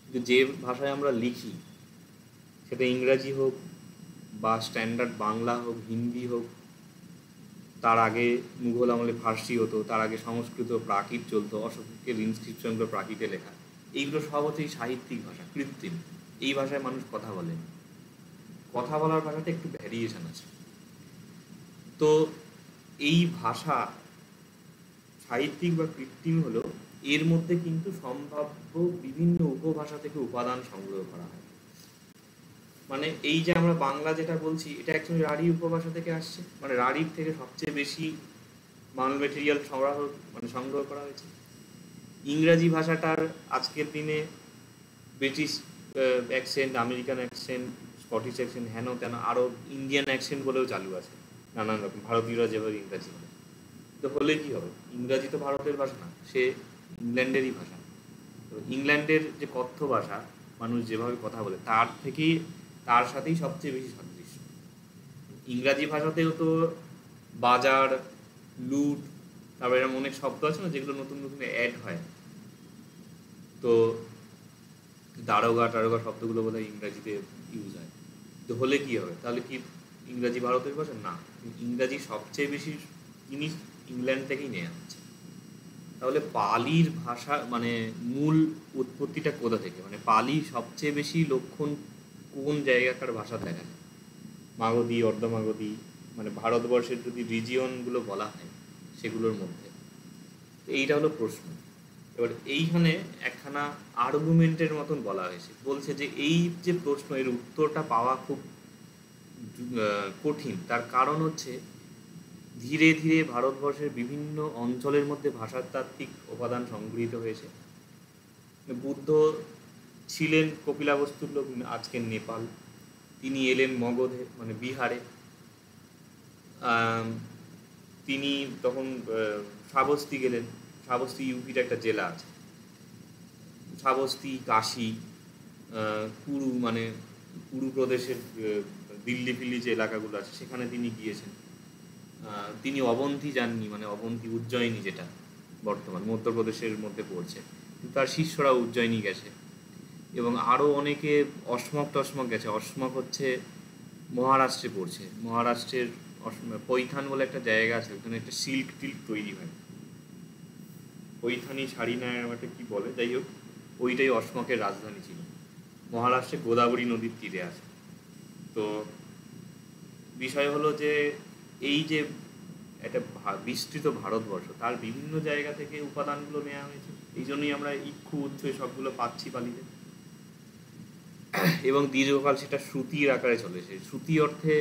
কিন্তু যে ভাষায় আমরা লিখি, সেটা ইংরাজি হোক বা স্ট্যান্ডার্ড বাংলা হোক, হিন্দি হোক, তার আগে মুঘল আমলে ফার্সি হতো, তার আগে সংস্কৃত, প্রাকৃত চলতো, অশোকের ইনস্ক্রিপশনগুলো প্রাকৃতে লেখা, এইগুলো সব হচ্ছে এই সাহিত্যিক ভাষা, কৃত্রিম। এই ভাষায় মানুষ কথা বলে, কথা বলার ভাষাতে একটু ভ্যারিয়েশন আছে। তো এই ভাষা সাহিত্যিক বা কৃত্রিম হলো, এর মধ্যে কিন্তু সম্ভাব্য বিভিন্ন উপভাষা থেকে উপাদান সংগ্রহ করা হয়। মানে এই যে আমরা বাংলা যেটা বলছি, এটা অ্যাকচুয়ালি রাঢ়ী উপভাষা থেকে আসছে, মানে রাঢ়ীর থেকে সবচেয়ে বেশি বাংলা মেটেরিয়াল সংগ্রহ করা হয়েছে। ইংরাজি ভাষাটার আজকের দিনে British accent, American accent, Scottish accent, হেন তেন, আরও ইন্ডিয়ান অ্যাকসেন্ট বলেও চালু আছে নানান রকম, ভারতীয়রা যেভাবে ইংরাজি বলে। তো হলে কি হবে, ইংরাজি তো ভারতের ভাষা না, সে ইংল্যান্ডেরই ভাষা। তো ইংল্যান্ডের যে কথ্য ভাষা মানুষ যেভাবে কথা বলে, তার সাথেই সবচেয়ে বেশি সাদৃশ্য। ইংরাজি ভাষাতেও তো বাজার, লুট, তারপরে এরকম অনেক শব্দ আছে না যেগুলো নতুন নতুন অ্যাড হয়। তো দারোগা শব্দগুলো বোধহয় ইংরাজিতে ইউজ হয়। তো হলে কি হবে, তাহলে কি ইংরাজি ভারতের ভাষা না? ইংরাজি সবচেয়ে বেশি জিনিস ইংল্যান্ড থেকেই নেওয়া হচ্ছে। তাহলে পালির ভাষা মানে মূল উৎপত্তিটা কোথা থেকে, মানে পালি সবচেয়ে বেশি লক্ষণ কোন জায়গাকার ভাষা দেখা যায়? মাগধী, অর্ধমাগধী, মানে ভারতবর্ষের যদি রিজিয়নগুলো বলা হয় সেগুলোর মধ্যে। এইটা হলো প্রশ্ন। এবার এইখানে একখানা আর্গুমেন্টের মতন বলা হয়েছে, বলছে যে এই যে প্রশ্ন, এর উত্তরটা পাওয়া খুব কঠিন। তার কারণ হচ্ছে ধীরে ধীরে ভারতবর্ষের বিভিন্ন অঞ্চলের মধ্যে ভাষাতাত্ত্বিক উপাদান সংগৃহীত হয়েছে। বুদ্ধ ছিলেন কপিলাবস্তুর লোক, আজকের নেপাল। তিনি এলেন মগধে, মানে বিহারে। তিনি তখন শ্রাবস্তি গেলেন। শ্রাবস্তি ইউপির একটা জেলা আছে, শ্রাবস্তি, কাশী, কুরু মানে কুরু প্রদেশের দিল্লি ফিল্লি যে এলাকাগুলো আছে সেখানে তিনি গিয়েছেন। তিনি অবন্তি যাননি, মানে অবন্তি উজ্জয়িনী যেটা বর্তমান মধ্যপ্রদেশের মধ্যে পড়ছে, তার শিষ্যরা উজ্জয়িনী গেছে। এবং আরও অনেকে অসমক টসমক গেছে। অসমক হচ্ছে মহারাষ্ট্রে পড়ছে, মহারাষ্ট্রের পৈথান বলে একটা জায়গা আছে, ওখানে একটা সিল্ক টিল্ক তৈরি হয়, পৈথানি শাড়ি না একটা কি বলে, যাই হোক ওইটাই অসমকের রাজধানী ছিল। মহারাষ্ট্রে গোদাবরী নদীর তীরে আছে। তো বিষয় হলো যে এই যে একটা বিস্তৃত ভারতবর্ষ, তার বিভিন্ন জায়গা থেকে উপাদানগুলো নেওয়া হয়েছে, এই জন্যই আমরা ইক্ষু উচ্চ সবগুলো পাচ্ছি পালিতে। এবং দীর্ঘকাল সেটা শ্রুতির আকারে চলেছে। শ্রুতি অর্থে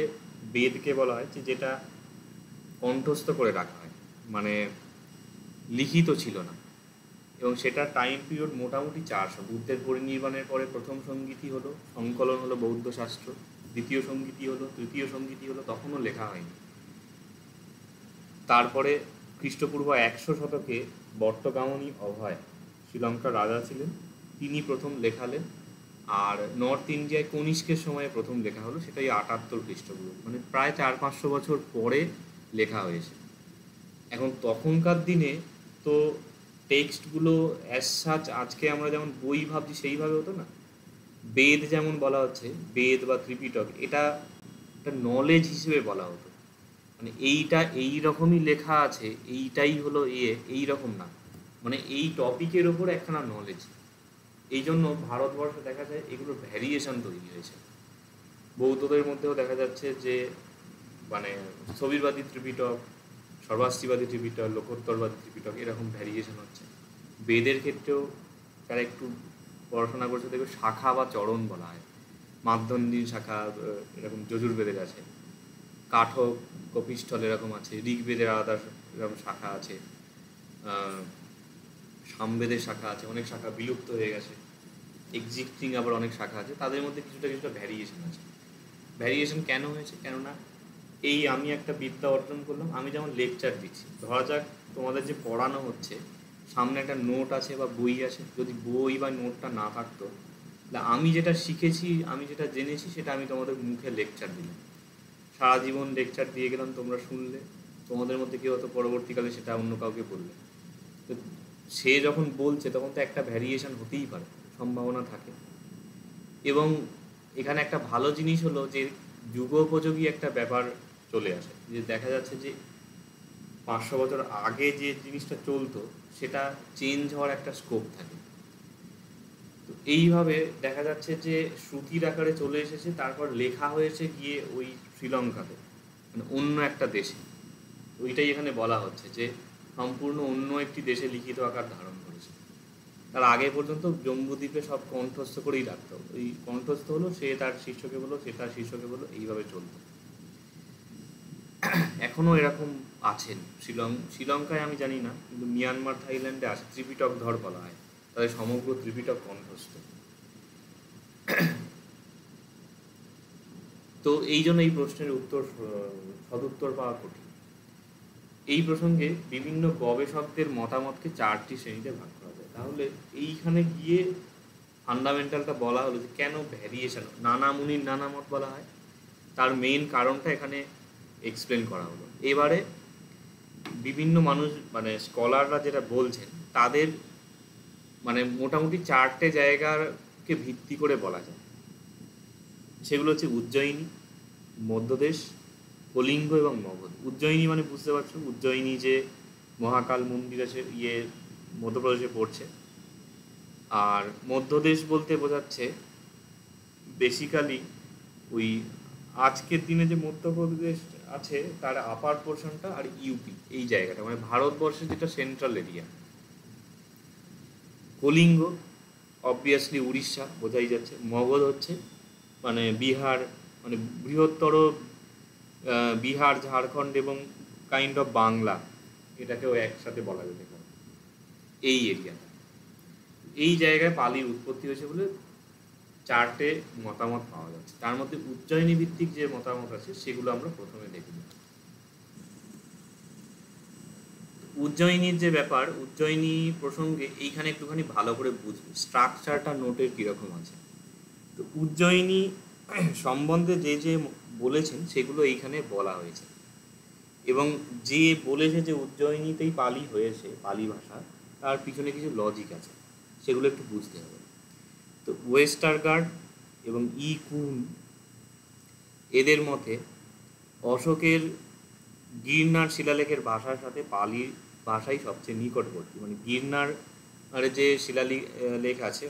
বেদকে বলা হয় যে যেটা কণ্ঠস্থ করে রাখা হয়, মানে লিখিত ছিল না। এবং সেটার টাইম পিরিয়ড মোটামুটি 400। বুদ্ধের পরিনির্বাণের পরে প্রথম সঙ্গীতি হলো, সংকলন হলো বৌদ্ধ শাস্ত্র, দ্বিতীয় সঙ্গীতি হলো, তৃতীয় সঙ্গীতি হলো, তখনও লেখা হয়নি। তারপরে খ্রিস্টপূর্ব 100 শতকে বর্তগামনী অভয় শ্রীলঙ্কার রাজা ছিলেন, তিনি প্রথম লেখালেন। আর নর্থ ইন্ডিয়ায় কনিষ্কের সময়ে প্রথম লেখা হলো, সেটাই 78 খ্রিস্টপূর্ব, মানে প্রায় 400-500 বছর পরে লেখা হয়েছে। এখন তখনকার দিনে তো টেক্সটগুলো অ্যাজ সাচ আজকে আমরা যেমন বই ভাবছি সেইভাবে হতো না। বেদ যেমন বলা হচ্ছে, বেদ বা ত্রিপিটক, এটা একটা নলেজ হিসেবে বলা হতো, মানে এইটা এই রকমই লেখা আছে, এইটাই হলো এই রকম না, মানে এই টপিকের ওপর একখানা নলেজ। এই জন্য ভারতবর্ষে দেখা যায় এগুলোর ভ্যারিয়েশন তৈরি হয়েছে। বৌদ্ধদের মধ্যেও দেখা যাচ্ছে যে মানে স্থবিরবাদী ত্রিপিটক, সর্বাস্তিবাদী ত্রিপিটক, লোকোত্তরবাদী ত্রিপিটক, এরকম ভ্যারিয়েশন হচ্ছে। বেদের ক্ষেত্রেও যারা একটু পড়াশোনা করছে দেখবে শাখা বা চরণ বলা হয়। মাধ্যন্দিন শাখা এরকম যজুর্বেদের আছে, কাঠক, কপিষ্ঠল এরকম আছে, ঋগ্বেদের আলাদা এরকম শাখা আছে, সামবেদের শাখা আছে, অনেক শাখা বিলুপ্ত হয়ে গেছে, এক্সিস্টিং আবার অনেক শাখা আছে, তাদের মধ্যে কিছুটা কিছুটা ভ্যারিয়েশন আছে। ভ্যারিয়েশন কেন হয়েছে? কেননা এই আমি একটা বিদ্যা অর্জন করলাম, আমি যেমন লেকচার দিচ্ছি, ধরা যাক তোমাদের যে পড়ানো হচ্ছে সামনে একটা নোট আছে বা বই আছে, যদি বই বা নোটটা না থাকতো তাহলে আমি যেটা শিখেছি, আমি যেটা জেনেছি, সেটা আমি তোমাদের মুখে লেকচার দিলাম, সারা জীবন লেকচার দিয়ে গেলাম, তোমরা শুনলে, তোমাদের মধ্যে কেউ হয়তো পরবর্তীকালে সেটা অন্য কাউকে বললে। তো সে যখন বলছে তখন তো একটা ভ্যারিয়েশন হতেই পারে, সম্ভাবনা থাকে। এবং এখানে একটা ভালো জিনিস হলো যে যুগোপযোগী একটা ব্যাপার চলে আসে, যে দেখা যাচ্ছে যে 500 বছর আগে যে জিনিসটা চলতো সেটা চেঞ্জ হওয়ার একটা স্কোপ থাকে। তো এইভাবে দেখা যাচ্ছে যে শ্রুতির আকারে চলে এসেছে, তারপর লেখা হয়েছে গিয়ে ওই শ্রীলঙ্কাতে, মানে অন্য একটা দেশে। ওইটাই এখানে বলা হচ্ছে যে সম্পূর্ণ অন্য একটি দেশে লিখিত আকার ধারণ করেছে। তার আগে পর্যন্ত জম্বুদ্বীপে সব কণ্ঠস্থ করেই রাখতো, ওই কণ্ঠস্থ হলো, সে তার শিষ্যকে বলো, সে তার শিষ্যকে বলো, এইভাবে চলতো। এখনও এরকম আছেন। শ্রীলঙ্কায় আমি জানি না, কিন্তু মিয়ানমার, থাইল্যান্ডে আছে, ত্রিপিটক ধর বলা হয়, তাদের সমগ্র ত্রিপিটক কণ্ঠস্থ। তো এই জন্য এই প্রশ্নের সদুত্তর পাওয়া কঠিন। এই প্রসঙ্গে বিভিন্ন গবেষকদের মতামতকে 4টি শ্রেণীতে ভাগ করা যায়। তাহলে এইখানে গিয়ে ফান্ডামেন্টালটা বলা হলো যে কেন ভ্যারিয়েশন, নানা মুনির নানা মত বলা হয়, তার মেইন কারণটা এখানে এক্সপ্লেন করা হলো। এবারে বিভিন্ন মানুষ মানে স্কলাররা যেটা বলছেন, তাদের মানে মোটামুটি 4টে জায়গাকে ভিত্তি করে বলা যায়। সেগুলো হচ্ছে উজ্জয়িনী, মধ্যদেশ, কলিঙ্গ এবং মগধ। উজ্জয়িনী মানে বুঝতে পারছো, উজ্জয়িনী যে মহাকাল মন্দির আছে মধ্যপ্রদেশে পড়ছে। আর মধ্যদেশ বলতে বোঝাচ্ছে বেসিক্যালি ওই আজকের দিনে যে মধ্যপ্রদেশ আছে তার আপার পোর্শনটা, আর ইউপি এই জায়গাটা, মানে ভারতবর্ষের যেটা central area. Kalinga obviously Orissa, বোঝাই যাচ্ছে। মগধ হচ্ছে মানে বিহার, মানে বৃহত্তর বিহার, ঝাড়খণ্ড এবং কাইন্ড অফ বাংলা, এটাকেও একসাথে বলা যেতে পারে, এই এরিয়াটা। এই জায়গায় পালির উৎপত্তি হয়েছে বলে 4টে মতামত পাওয়া যাচ্ছে। তার মধ্যে উজ্জয়িনী ভিত্তিক যে মতামত আছে সেগুলো আমরা প্রথমে দেখব। উজ্জয়িনীর যে ব্যাপার, উজ্জয়িনী প্রসঙ্গে এইখানে একটুখানি ভালো করে বুঝবো স্ট্রাকচারটা নোটের কীরকম আছে। তো উজ্জয়িনী সম্বন্ধে যে যে বলেছেন সেগুলো এইখানে বলা হয়েছে, এবং যে বলেছে যে উজ্জয়িনীতেই পালি হয়েছে, পালি ভাষা, তার পিছনে কিছু লজিক আছে, সেগুলো একটু বুঝতে হবে। তো ওয়েস্টারগার্ড এবং কুন এদের মতে অশোকের গিরনার শিলালেখের ভাষার সাথে পালি ভাষাই সবচেয়ে নিকটবর্তী। মানে গিরনার যে শিলালেখ আছে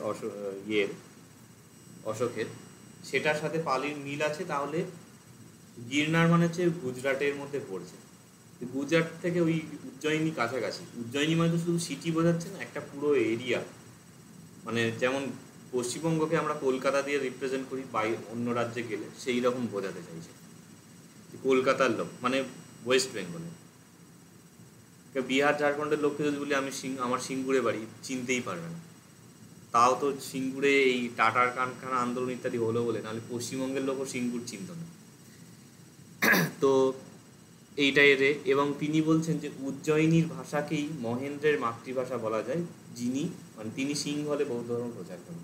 অশোকের, সেটার সাথে পালির মিল আছে। তাহলে গিরনার মানে হচ্ছে গুজরাটের মধ্যে পড়ছে, গুজরাট থেকে ওই উজ্জয়িনী কাছাকাছি। উজ্জয়িনী মানে তো শুধু সিটি বোঝাচ্ছে না, একটা পুরো এরিয়া। মানে যেমন পশ্চিমবঙ্গকে আমরা কলকাতা দিয়ে রিপ্রেজেন্ট করি অন্য রাজ্যে গেলে, সেই রকম বোঝাতে চাইছে কলকাতার লোক, মানে ওয়েস্ট বেঙ্গলে। বিহার ঝাড়খণ্ডের লোককে যদি বলি আমি আমার সিঙ্গুরে বাড়ি, চিনতেই পারবে না। তাও তো সিঙ্গুরে এই টাটার কারখানা আন্দোলন ইত্যাদি হলো বলে, নাহলে পশ্চিমবঙ্গের লোকও সিঙ্গুর চিনত না। তো এইটাই রে। এবং তিনি বলছেন যে উজ্জয়িনীর ভাষাকেই মহেন্দ্রের মাতৃভাষা বলা যায়, যিনি মানে তিনি সিংহলে বৌদ্ধ ধর্ম প্রচার করেন।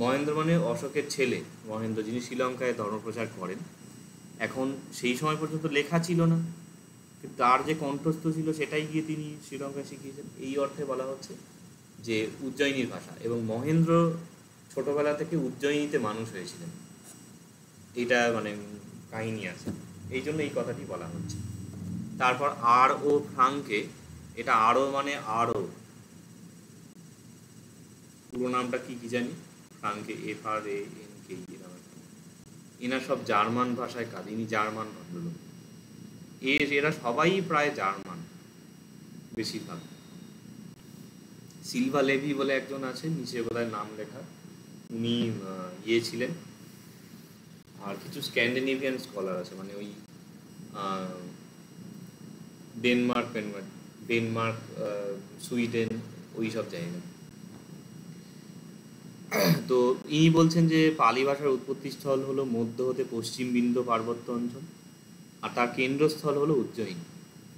মহেন্দ্র মানে অশোকের ছেলে মহেন্দ্র, যিনি শ্রীলঙ্কায় ধর্মপ্রচার করেন। এখন সেই সময় পর্যন্ত লেখা ছিল না, কিন্তু তার যে কণ্ঠস্থ ছিল সেটাই গিয়ে তিনি শ্রীলঙ্কায় শিখিয়েছেন। এই অর্থে বলা হচ্ছে যে উজ্জয়িনীর ভাষা। এবং মহেন্দ্র ছোটবেলা থেকে উজ্জয়িনীতে মানুষ হয়েছিলেন, এটা মানে কাহিনী আছে, এই জন্য এই কথাটি বলা হচ্ছে। তারপর আর ও ফ্রাঙ্কে, এটা আরও মানে আরও, পুরো নামটা কি জানি, ফ্রাঙ্কে, FRANK, এনার সব জার্মান ভাষায় কাজ, ইনি জার্মান ভদ্রলোক। এরা সবাই প্রায় জার্মান বেশিরভাগ। সিলভা লেভি বলে একজন আছে, নিচে বোধহয় নাম লেখা, উনি ছিলেন। আর কিছু স্ক্যান্ডিনেভিয়ান স্কলার আছে, মানে ওই ডেনমার্ক, সুইডেন, ওই সব জায়গা। তো ইনি বলছেন যে পালি ভাষার উৎপত্তিস্থল হলো মধ্য হতে পশ্চিম বিন্ধ্য পার্বত্য অঞ্চল, আর তার কেন্দ্রস্থল হলো উজ্জয়িনী।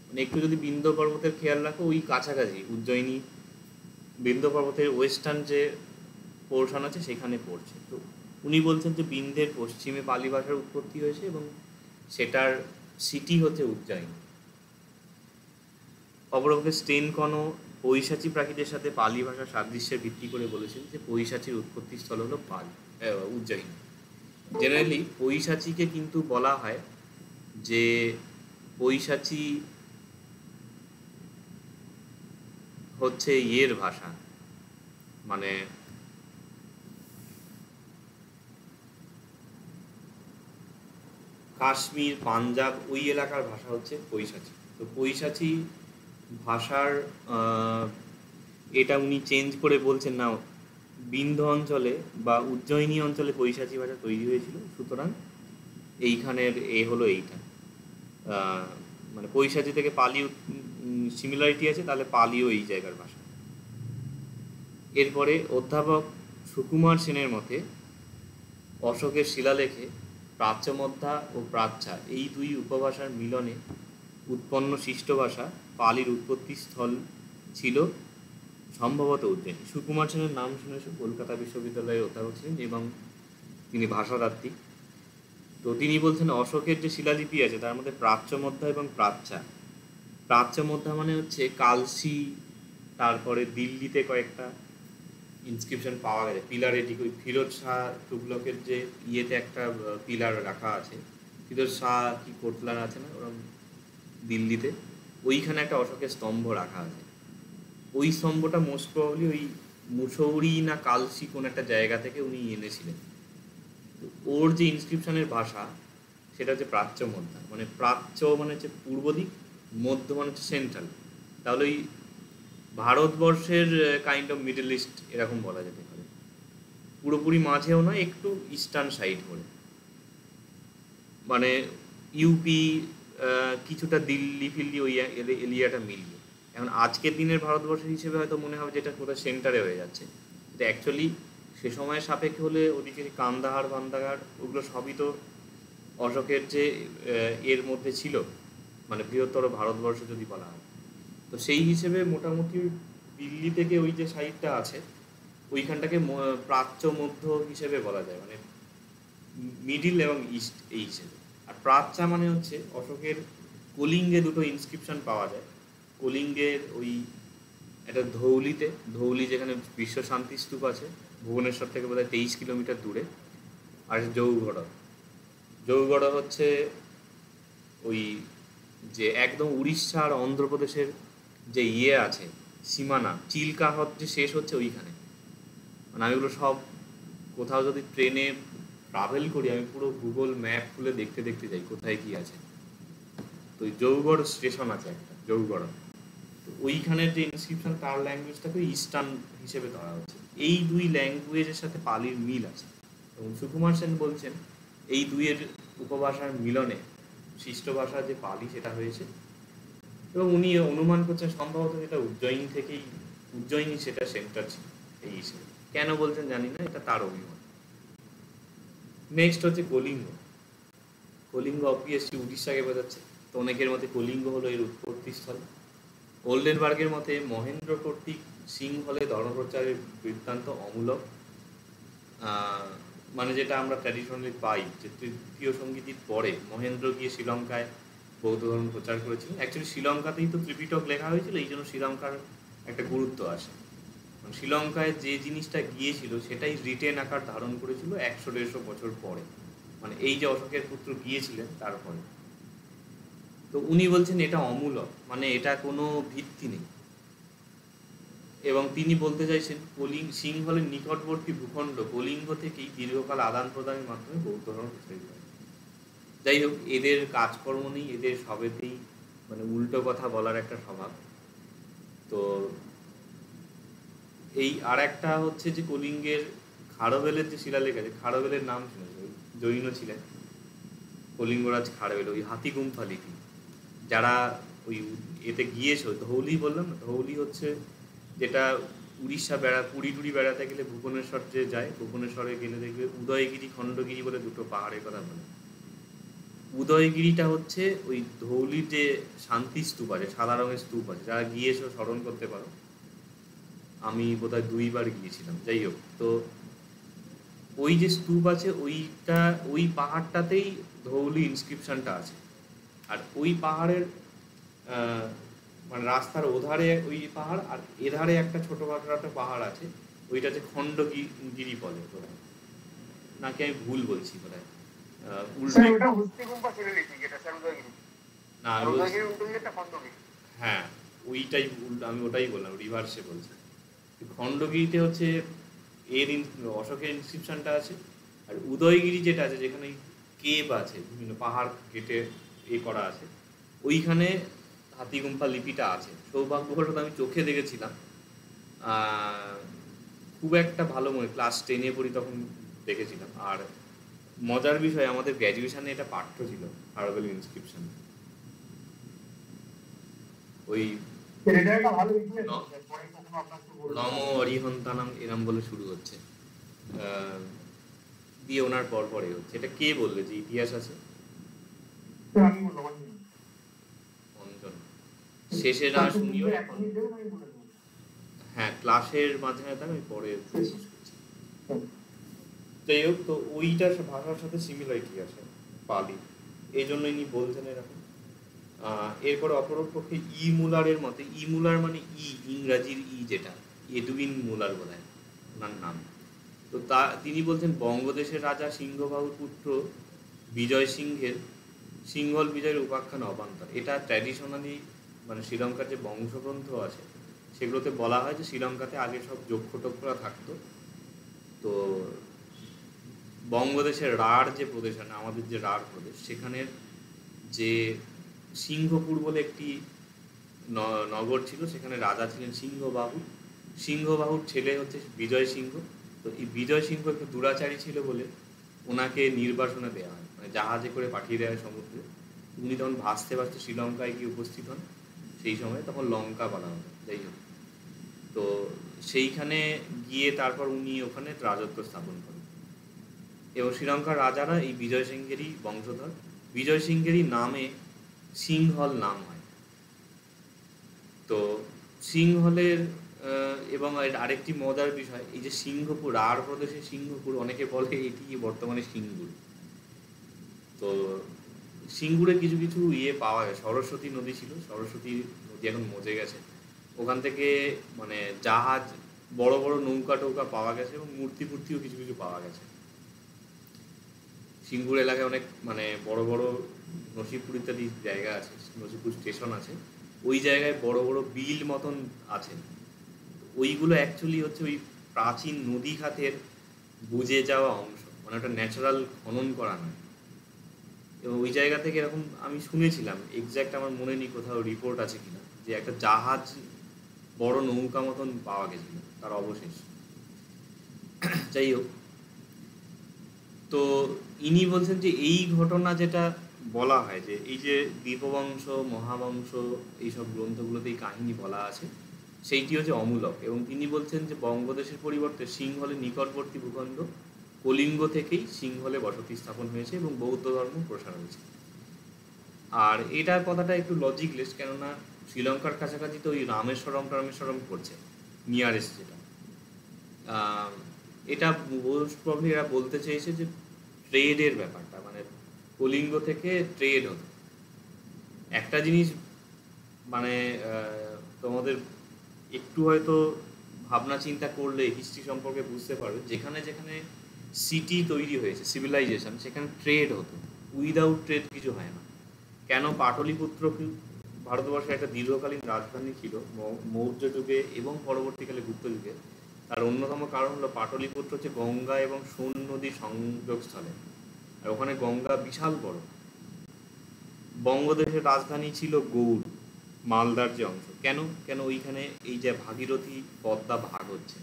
মানে একটু যদি বিন্ধ্য পর্বতের খেয়াল রাখো, ওই কাছাকাছি উজ্জয়িনী বিন্ধ্য পর্বতের ওয়েস্টার্ন যে পোর্শন আছে সেখানে পড়ছে। তো উনি বলছেন যে বিন্ধ্যের পশ্চিমে পালি ভাষার উৎপত্তি হয়েছে এবং সেটার সিটি হচ্ছে উজ্জয়িনী। অপরপক্ষে স্টেনকনও পৈশাচী প্রাকৃতের সাথে পালি ভাষার সাদৃশ্যের ভিত্তি করে বলেছেন যে পৈশাচীর উৎপত্তিস্থল হলো উজ্জয়িনী। জেনারেলি পৈশাচীকে কিন্তু বলা হয় যে পৈশাচী হচ্ছে ভাষা, মানে কাশ্মীর, পাঞ্জাব, ওই এলাকার ভাষা হচ্ছে পৈশাচী। তো পৈশাচী ভাষার এটা উনি চেঞ্জ করে বলছেন না, বিন্ধ্য অঞ্চলে বা উজ্জয়িনী অঞ্চলে পৈশাচী ভাষা তৈরি হয়েছিল, সুতরাং এইখানের হলো এইটা, মানে পৈশাচী থেকে পালি সিমিলারিটি আছে, তাহলে পালিও এই জায়গার ভাষা। এরপরে অধ্যাপক সুকুমার সেনের মতে অশোকের শিলালেখে প্রাচ্যমধ্যা ও প্রাচ্যা এই দুই উপভাষার মিলনে উৎপন্ন শিষ্ট ভাষা পালির উৎপত্তিস্থল ছিল সম্ভবত উজ্জয়িনী। সুকুমার সেনের নাম শুনেছে, কলকাতা বিশ্ববিদ্যালয়ের অধ্যাপক ছিলেন এবং তিনি ভাষাতাত্ত্বিক। তো তিনি বলছেন অশোকের যে শিলালিপি আছে তার মধ্যে প্রাচ্যমধ্যা এবং প্রাচ্যা। প্রাচ্যমধ্যা মানে হচ্ছে কালসি, তারপরে দিল্লিতে কয়েকটা ইনস্ক্রিপশন পাওয়া গেছে পিলারে, ঠিক ওই ফিরোজ শাহ তুগলকের যে ইয়েতে একটা পিলার রাখা আছে, ফিরোজ শাহ কি কোটলার আছে না ওরকম দিল্লিতে, ওইখানে একটা অশোকের স্তম্ভ রাখা আছে। ওই স্তম্ভটা মোস্ট প্রবাবলি ওই মুসৌরি না কালসি কোন একটা জায়গা থেকে উনি এনেছিলেন। তো ওর যে ইনস্ক্রিপশনের ভাষা সেটা হচ্ছে প্রাচ্য মধ্যা, মানে প্রাচ্য মানে হচ্ছে পূর্ব দিক, মধ্য মানে হচ্ছে সেন্ট্রাল। তাহলে ওই ভারতবর্ষের কাইন্ড অফ মিডল ইস্ট এরকম বলা যেতে পারে, পুরোপুরি মাঝেও নয়, একটু ইস্টার্ন সাইড করে, মানে ইউপি কিছুটা দিল্লি ফিল্লি ওই এরিয়াটা মিলিয়ে। এখন আজকের দিনের ভারতবর্ষের হিসেবে হয়তো মনে হবে যেটা কোথাও সেন্টারে হয়ে যাচ্ছে, কিন্তু অ্যাকচুয়ালি সে সময়ের সাপেক্ষে হলে ওদিকে কান্দাহার বান্দাহার ওগুলো সবই তো অশোকের যে এর মধ্যে ছিল, মানে বৃহত্তর ভারতবর্ষ যদি বলা হয়। তো তো সেই হিসেবে মোটামুটি দিল্লি থেকে ওই যে সাইডটা আছে ওইখানটাকে প্রাচ্য মধ্য হিসেবে বলা যায়, মানে মিডিল এবং ইস্ট এই হিসেবে। আর প্রাচ্যা মানে হচ্ছে অশোকের কলিঙ্গে দুটো ইনস্ক্রিপশন পাওয়া যায়। কলিঙ্গের ওই একটা ধৌলি যেখানে বিশ্ব শান্তি স্তূপ আছে, ভুবনেশ্বর থেকে বোধহয় 23 কিলোমিটার দূরে। আর জৌগড় হচ্ছে ওই যে একদম উড়িষ্যা আর অন্ধ্রপ্রদেশের যে আছে সীমানা, চিল্কা হচ্ছে শেষ হচ্ছে ওইখানে। মানে আমি ওগুলো সব কোথাও যদি ট্রেনে ট্রাভেল করি আমি পুরো গুগল ম্যাপ খুলে দেখতে দেখতে যাই কোথায় কি আছে। তো জৌগড় স্টেশন আছে একটা, জৌগড়। তো ওইখানের যে ইনস্ক্রিপশন তার ল্যাঙ্গুয়েজটাকে ইস্টার্ন হিসেবে ধরা হচ্ছে। এই দুই ল্যাঙ্গুয়েজের সাথে পালির মিল আছে এবং সুকুমার সেন বলছেন এই দুইয়ের উপভাষার মিলনে সৃষ্ট ভাষা যে পালি সেটা হয়েছে। এবং উনি অনুমান করছেন সম্ভবত যেটা উজ্জয়িনী সেটা সেন্টার ছিল এই হিসেবে। কেন বলছেন জানি না, এটা তার অভিমত। নেক্সট হচ্ছে কলিঙ্গ অবভিয়াসলি উড়িষ্যাকে বোঝাচ্ছে। তো অনেকের মতে কলিঙ্গ হলো এর উৎপত্তিস্থল। ওল্ডেনবার্গের মতে মহেন্দ্র কর্তৃক সিংহলে ধর্মপ্রচারের বৃত্তান্ত অমূলক। মানে যেটা আমরা ট্র্যাডিশনালি পাই যে তৃতীয় সঙ্গীতির পরে মহেন্দ্র গিয়ে শ্রীলঙ্কায় বৌদ্ধ ধর্ম প্রচার করেছিল। অ্যাকচুয়ালি শ্রীলঙ্কাতেই তো ত্রিপিটক লেখা হয়েছিল, এই জন্য শ্রীলঙ্কার একটা গুরুত্ব আসে। শ্রীলঙ্কায় যে জিনিসটা গিয়েছিল সেটাই রিটেন আকার ধারণ করেছিল 100-150 বছর পরে, মানে এই যে অশোকের পুত্র গিয়েছিলেন তারপরে। তো উনি বলছেন এটা অমূলক, মানে এটা কোনো ভিত্তি নেই। এবং তিনি বলতে চাইছেন সিংহলের নিকটবর্তী ভূখণ্ড কলিঙ্গ থেকেই দীর্ঘকাল আদান প্রদানের মাধ্যমে বৌদ্ধ ধর্ম প্রচারিত হয়। যাই হোক, এদের কাজকর্ম নেই, এদের সবেতেই মানে উল্টো কথা বলার একটা স্বভাব। তো এই আর একটা হচ্ছে যে কলিঙ্গের খারবেলের যে শিলালেখ আছে, খারবেলের নাম শুনেছে, জৈন ছিলেন কলিঙ্গরাজ খারবেল, ওই হাতিগুম্ফা লিপি। যারা ওই এতে গিয়েছো, ধৌলি বললাম না, ধৌলি হচ্ছে যেটা উড়িষ্যা পুরী টুরি বেড়াতে গেলে ভুবনেশ্বর যে যায়, ভুবনেশ্বরে গেলে দেখবে উদয়গিরি খণ্ডগিরি বলে দুটো পাহাড়ের কথা বলে। উদয়গিরিটা হচ্ছে ওই ধৌলির যে শান্তি স্তূপ আছে, সাদা রঙের স্তূপ আছে, যারা গিয়েছো স্মরণ করতে পারো। আমি বোধহয় 2 বার গিয়েছিলাম। যাই হোক, তো ওই যে স্তূপ আছে ওই পাহাড়টাতেই ধৌলি ইনস্ক্রিপশনটা আছে। আর ওই পাহাড়ের মানে রাস্তার ওধারে ওই পাহাড়, আর এধারে একটা ছোটখাটো একটা পাহাড় আছে, ওইটা যে খণ্ডগিরি বলে বোধহয়, নাকি আমি ভুল বলছি বোধহয়। হ্যাঁ, ওইটাই আমি ওটাই বললাম, রিভার্সে বলছি। খণ্ডগিরিতে হচ্ছে অশোকের ইনস্ক্রিপশনটা আছে। আর উদয়গিরি যেটা আছে, যেখানে কেভ আছে, বিভিন্ন পাহাড় কেটে করা আছে, ওইখানে হাতিগুম্ফা লিপিটা আছে। সৌভাগ্যবশত আমি চোখে দেখেছিলাম, খুব একটা ভালো মনে, ক্লাস 10-এ পড়ি তখন দেখেছিলাম। আর মজার বিষয়, আমাদের গ্র্যাজুয়েশনে এটা পাঠ্য ছিল, খারবেল ইনস্ক্রিপশন। ওই নম অরিহন্তানাম এরম বলে শুরু হচ্ছে, দিয়ে ওনার পরে হচ্ছে। এটা কে বললে যে ইতিহাস আছে? অঞ্জন। শেষে না শুনিও এখন। হ্যাঁ, ক্লাসের মাঝখানে আমি পরে যাই হোক, তো ওইটার ভাষার সাথে সিমিলারিটি আছে পালি, এই জন্য ইনি বলছেন এরকম। এরপরে অপরপক্ষে মুলারের মতে, মুলার মানে ইংরাজির যেটা এডুইন মুলার বলে ওনার নাম। তো তিনি বলছেন বঙ্গদেশের রাজা সিংহবাহুর পুত্র বিজয় সিংহের সিংহল বিজয়ের উপাখ্যান অবান্তর। এটা ট্র্যাডিশনালি মানে শ্রীলঙ্কার যে বংশগ্রন্থ আছে সেগুলোতে বলা হয় যে শ্রীলঙ্কাতে আগে সব যক্ষটক্ষরা থাকতো। তো বঙ্গদেশের রাঢ় যে প্রদেশ, মানে আমাদের যে রাঢ় প্রদেশ, সেখানের যে সিংহপুর বলে একটি নগর ছিল, সেখানে রাজা ছিলেন সিংহবাহুর ছেলে হচ্ছে বিজয় সিংহ। তো এই বিজয় সিংহ একটু দুরাচারী ছিল বলে ওনাকে নির্বাসনে দেওয়া হয়, মানে জাহাজে করে পাঠিয়ে দেওয়া হয় সমুদ্রে। উনি তখন ভাসতে ভাসতে শ্রীলঙ্কায় গিয়ে উপস্থিত হন। সেই সময় তখন লঙ্কা বলা হয়। যাই হোক, তো সেইখানে গিয়ে তারপর উনি ওখানে রাজত্ব স্থাপন করেন। এবং শ্রীলঙ্কার রাজারা এই বিজয় সিংহেরই বংশধর। বিজয় সিংহেরই নামে সিংহল নাম হয়। তো সিংহলের এবং আরেকটি মজার বিষয়, এই যে সিংহপুর, আর প্রদেশের সিংহপুর, অনেকে বলে এটি বর্তমানে সিঙ্গুর। তো সিঙ্গুরে কিছু কিছু পাওয়া যায়, সরস্বতী নদী ছিল, সরস্বতী নদী এখন মজে গেছে, ওখান থেকে মানে জাহাজ, বড় বড় নৌকা টৌকা পাওয়া গেছে এবং মূর্তি ফুর্তিও কিছু কিছু পাওয়া গেছে। সিঙ্গুর এলাকায় অনেক মানে বড় বড় নসিপুর ইত্যাদি জায়গা আছে, নসিপুর স্টেশন আছে, ওই জায়গায় বড় বড় বিল মতন আছে। ওইগুলো অ্যাকচুয়ালি হচ্ছে ওই প্রাচীন নদী খাতের বুঝে যাওয়া অংশ, মানে ওটা ন্যাচারাল খনন করা নয়। এবং ওই জায়গা থেকে এরকম আমি শুনেছিলাম, এক্স্যাক্ট আমার মনে নেই কোথাও রিপোর্ট আছে কিনা, যে একটা জাহাজ বড় নৌকা মতন পাওয়া গেছিল তার অবশেষ। যাই হোক, তো ইনি বলছেন যে এই ঘটনা যেটা বলা হয়, যে এই যে দীপবংশ, মহাবংশ, এইসব গ্রন্থগুলোতে এই কাহিনী বলা আছে, সেইটি হচ্ছে অমূলক। এবং তিনি বলছেন যে বঙ্গদেশের পরিবর্তে সিংহলের নিকটবর্তী ভূখণ্ড কলিঙ্গ থেকেই সিংহলে বসতি স্থাপন হয়েছে এবং বৌদ্ধ ধর্ম প্রসার হয়েছে। আর এটার কথাটা একটু লজিকলেস, কেননা শ্রীলঙ্কার কাছাকাছি তো ওই রামেশ্বরম পড়ছে, নিয়ারেস্ট যেটা। এটা মোস্ট প্রবলি এরা বলতে চেয়েছে যে ট্রেডের ব্যাপারটা, মানে কলিঙ্গ থেকে ট্রেড হতো। একটা জিনিস মানে তোমাদের একটু হয়তো ভাবনা চিন্তা করলে হিস্ট্রি সম্পর্কে বুঝতে পারবে, যেখানে যেখানে সিটি তৈরি হয়েছে, সিভিলাইজেশন, সেখানে ট্রেড হতো, উইদাউট ট্রেড কিছু হয় না। কেন পাটলিপুত্র ভারতবর্ষের একটা দীর্ঘকালীন রাজধানী ছিল মৌর্য যুগে এবং পরবর্তীকালে গুপ্ত যুগে, তার অন্যতম কারণ হলো পাটলিপুত্র হচ্ছে গঙ্গা এবং সোন নদীর সংযোগস্থলে, আর ওখানে গঙ্গা বিশাল বড়। বঙ্গদেশের রাজধানী ছিল গৌড়, মালদার যে অংশ। কেন কেন ওইখানে এই যে ভাগীরথী পদ্মা ভাগ হচ্ছে,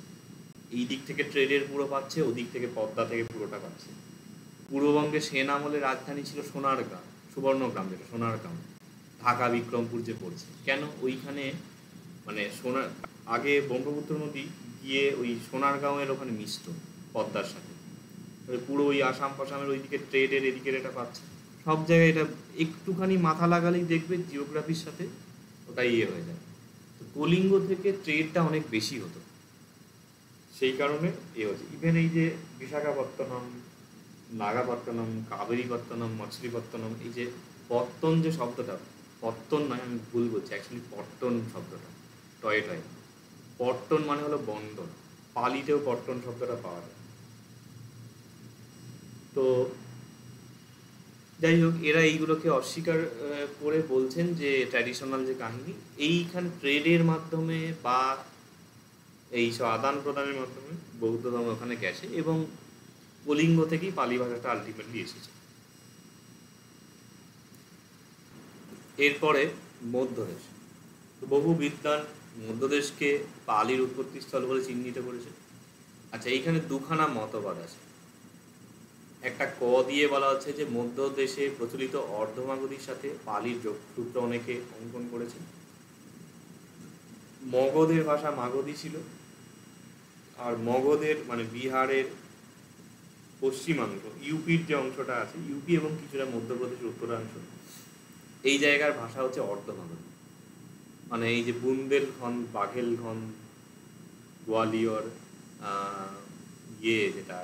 এই দিক থেকে ট্রেডের পুরো পাচ্ছে, ওদিক থেকে পদ্মা থেকে পুরোটা পাচ্ছে। পূর্ববঙ্গে সেন আমলে রাজধানী ছিল সোনারগাঁ, সুবর্ণগ্রাম, যেটা সোনারগাঁও, ঢাকা বিক্রমপুর যে পড়ছে। কেন ওইখানে মানে আগে ব্রহ্মপুত্র নদী গিয়ে ওই সোনারগাঁওয়ের ওখানে মিশত পদ্মার সাথে, পুরো ওই আসাম ফাসামের ওইদিকে ট্রেডের এদিকের এটা পাচ্ছে। সব জায়গায় এটা একটুখানি মাথা লাগালেই দেখবে জিওগ্রাফির সাথে ওটা হয়ে যায়। তো কলিঙ্গ থেকে ট্রেডটা অনেক বেশি হতো, সেই কারণে হচ্ছে। ইভেন এই যে বিশাখাপত্তনম, নাগাপত্তনম, কাবেরীপত্তনম, মছলিপত্তনম, এই যে পত্তন যে শব্দটা, পত্তন নয়, আমি ভুল বলছি, অ্যাকচুয়ালি পট্টন শব্দটা, টয়ে টয়ে, পট্টন মানে হলো বন্দর। পালিতেও পট্টন শব্দটা পাওয়া যায়। তো যাই হোক, এরা এইগুলোকে অস্বীকার করে বলছেন যে ট্র্যাডিশনাল যে কাহিনী, এইখানে ট্রেডের মাধ্যমে বা এই সব আদান প্রদানের মাধ্যমে বৌদ্ধ ধর্ম ওখানে গেছে এবং কলিঙ্গ থেকেই পালি ভাষাটা আলটিমেটলি এসেছে। এরপরে মধ্যদেশ। তো বহু বিদ্বান মধ্যদেশকে পালির উৎপত্তিস্থল বলে চিহ্নিত করেছে। আচ্ছা, এইখানে দুখানা মতবাদ আছে। একটা ক দিয়ে বলা হচ্ছে যে মধ্যদেশে প্রচলিত অর্ধমাগধীর সাথে পালির যোগসূত্র অনেকে অঙ্কন করেছে। মগধের ভাষা মাগধী ছিল, আর মগধের মানে বিহারের পশ্চিমাংশ, ইউপির যে অংশটা আছে, ইউপি এবং কিছুটা মধ্যপ্রদেশের উত্তরাংশ, এই জায়গার ভাষা হচ্ছে অর্ধমাগধী। মানে এই যে বুন্দেলখন্ড, বাঘেলখন্ড, গোয়ালিয়র, যেটা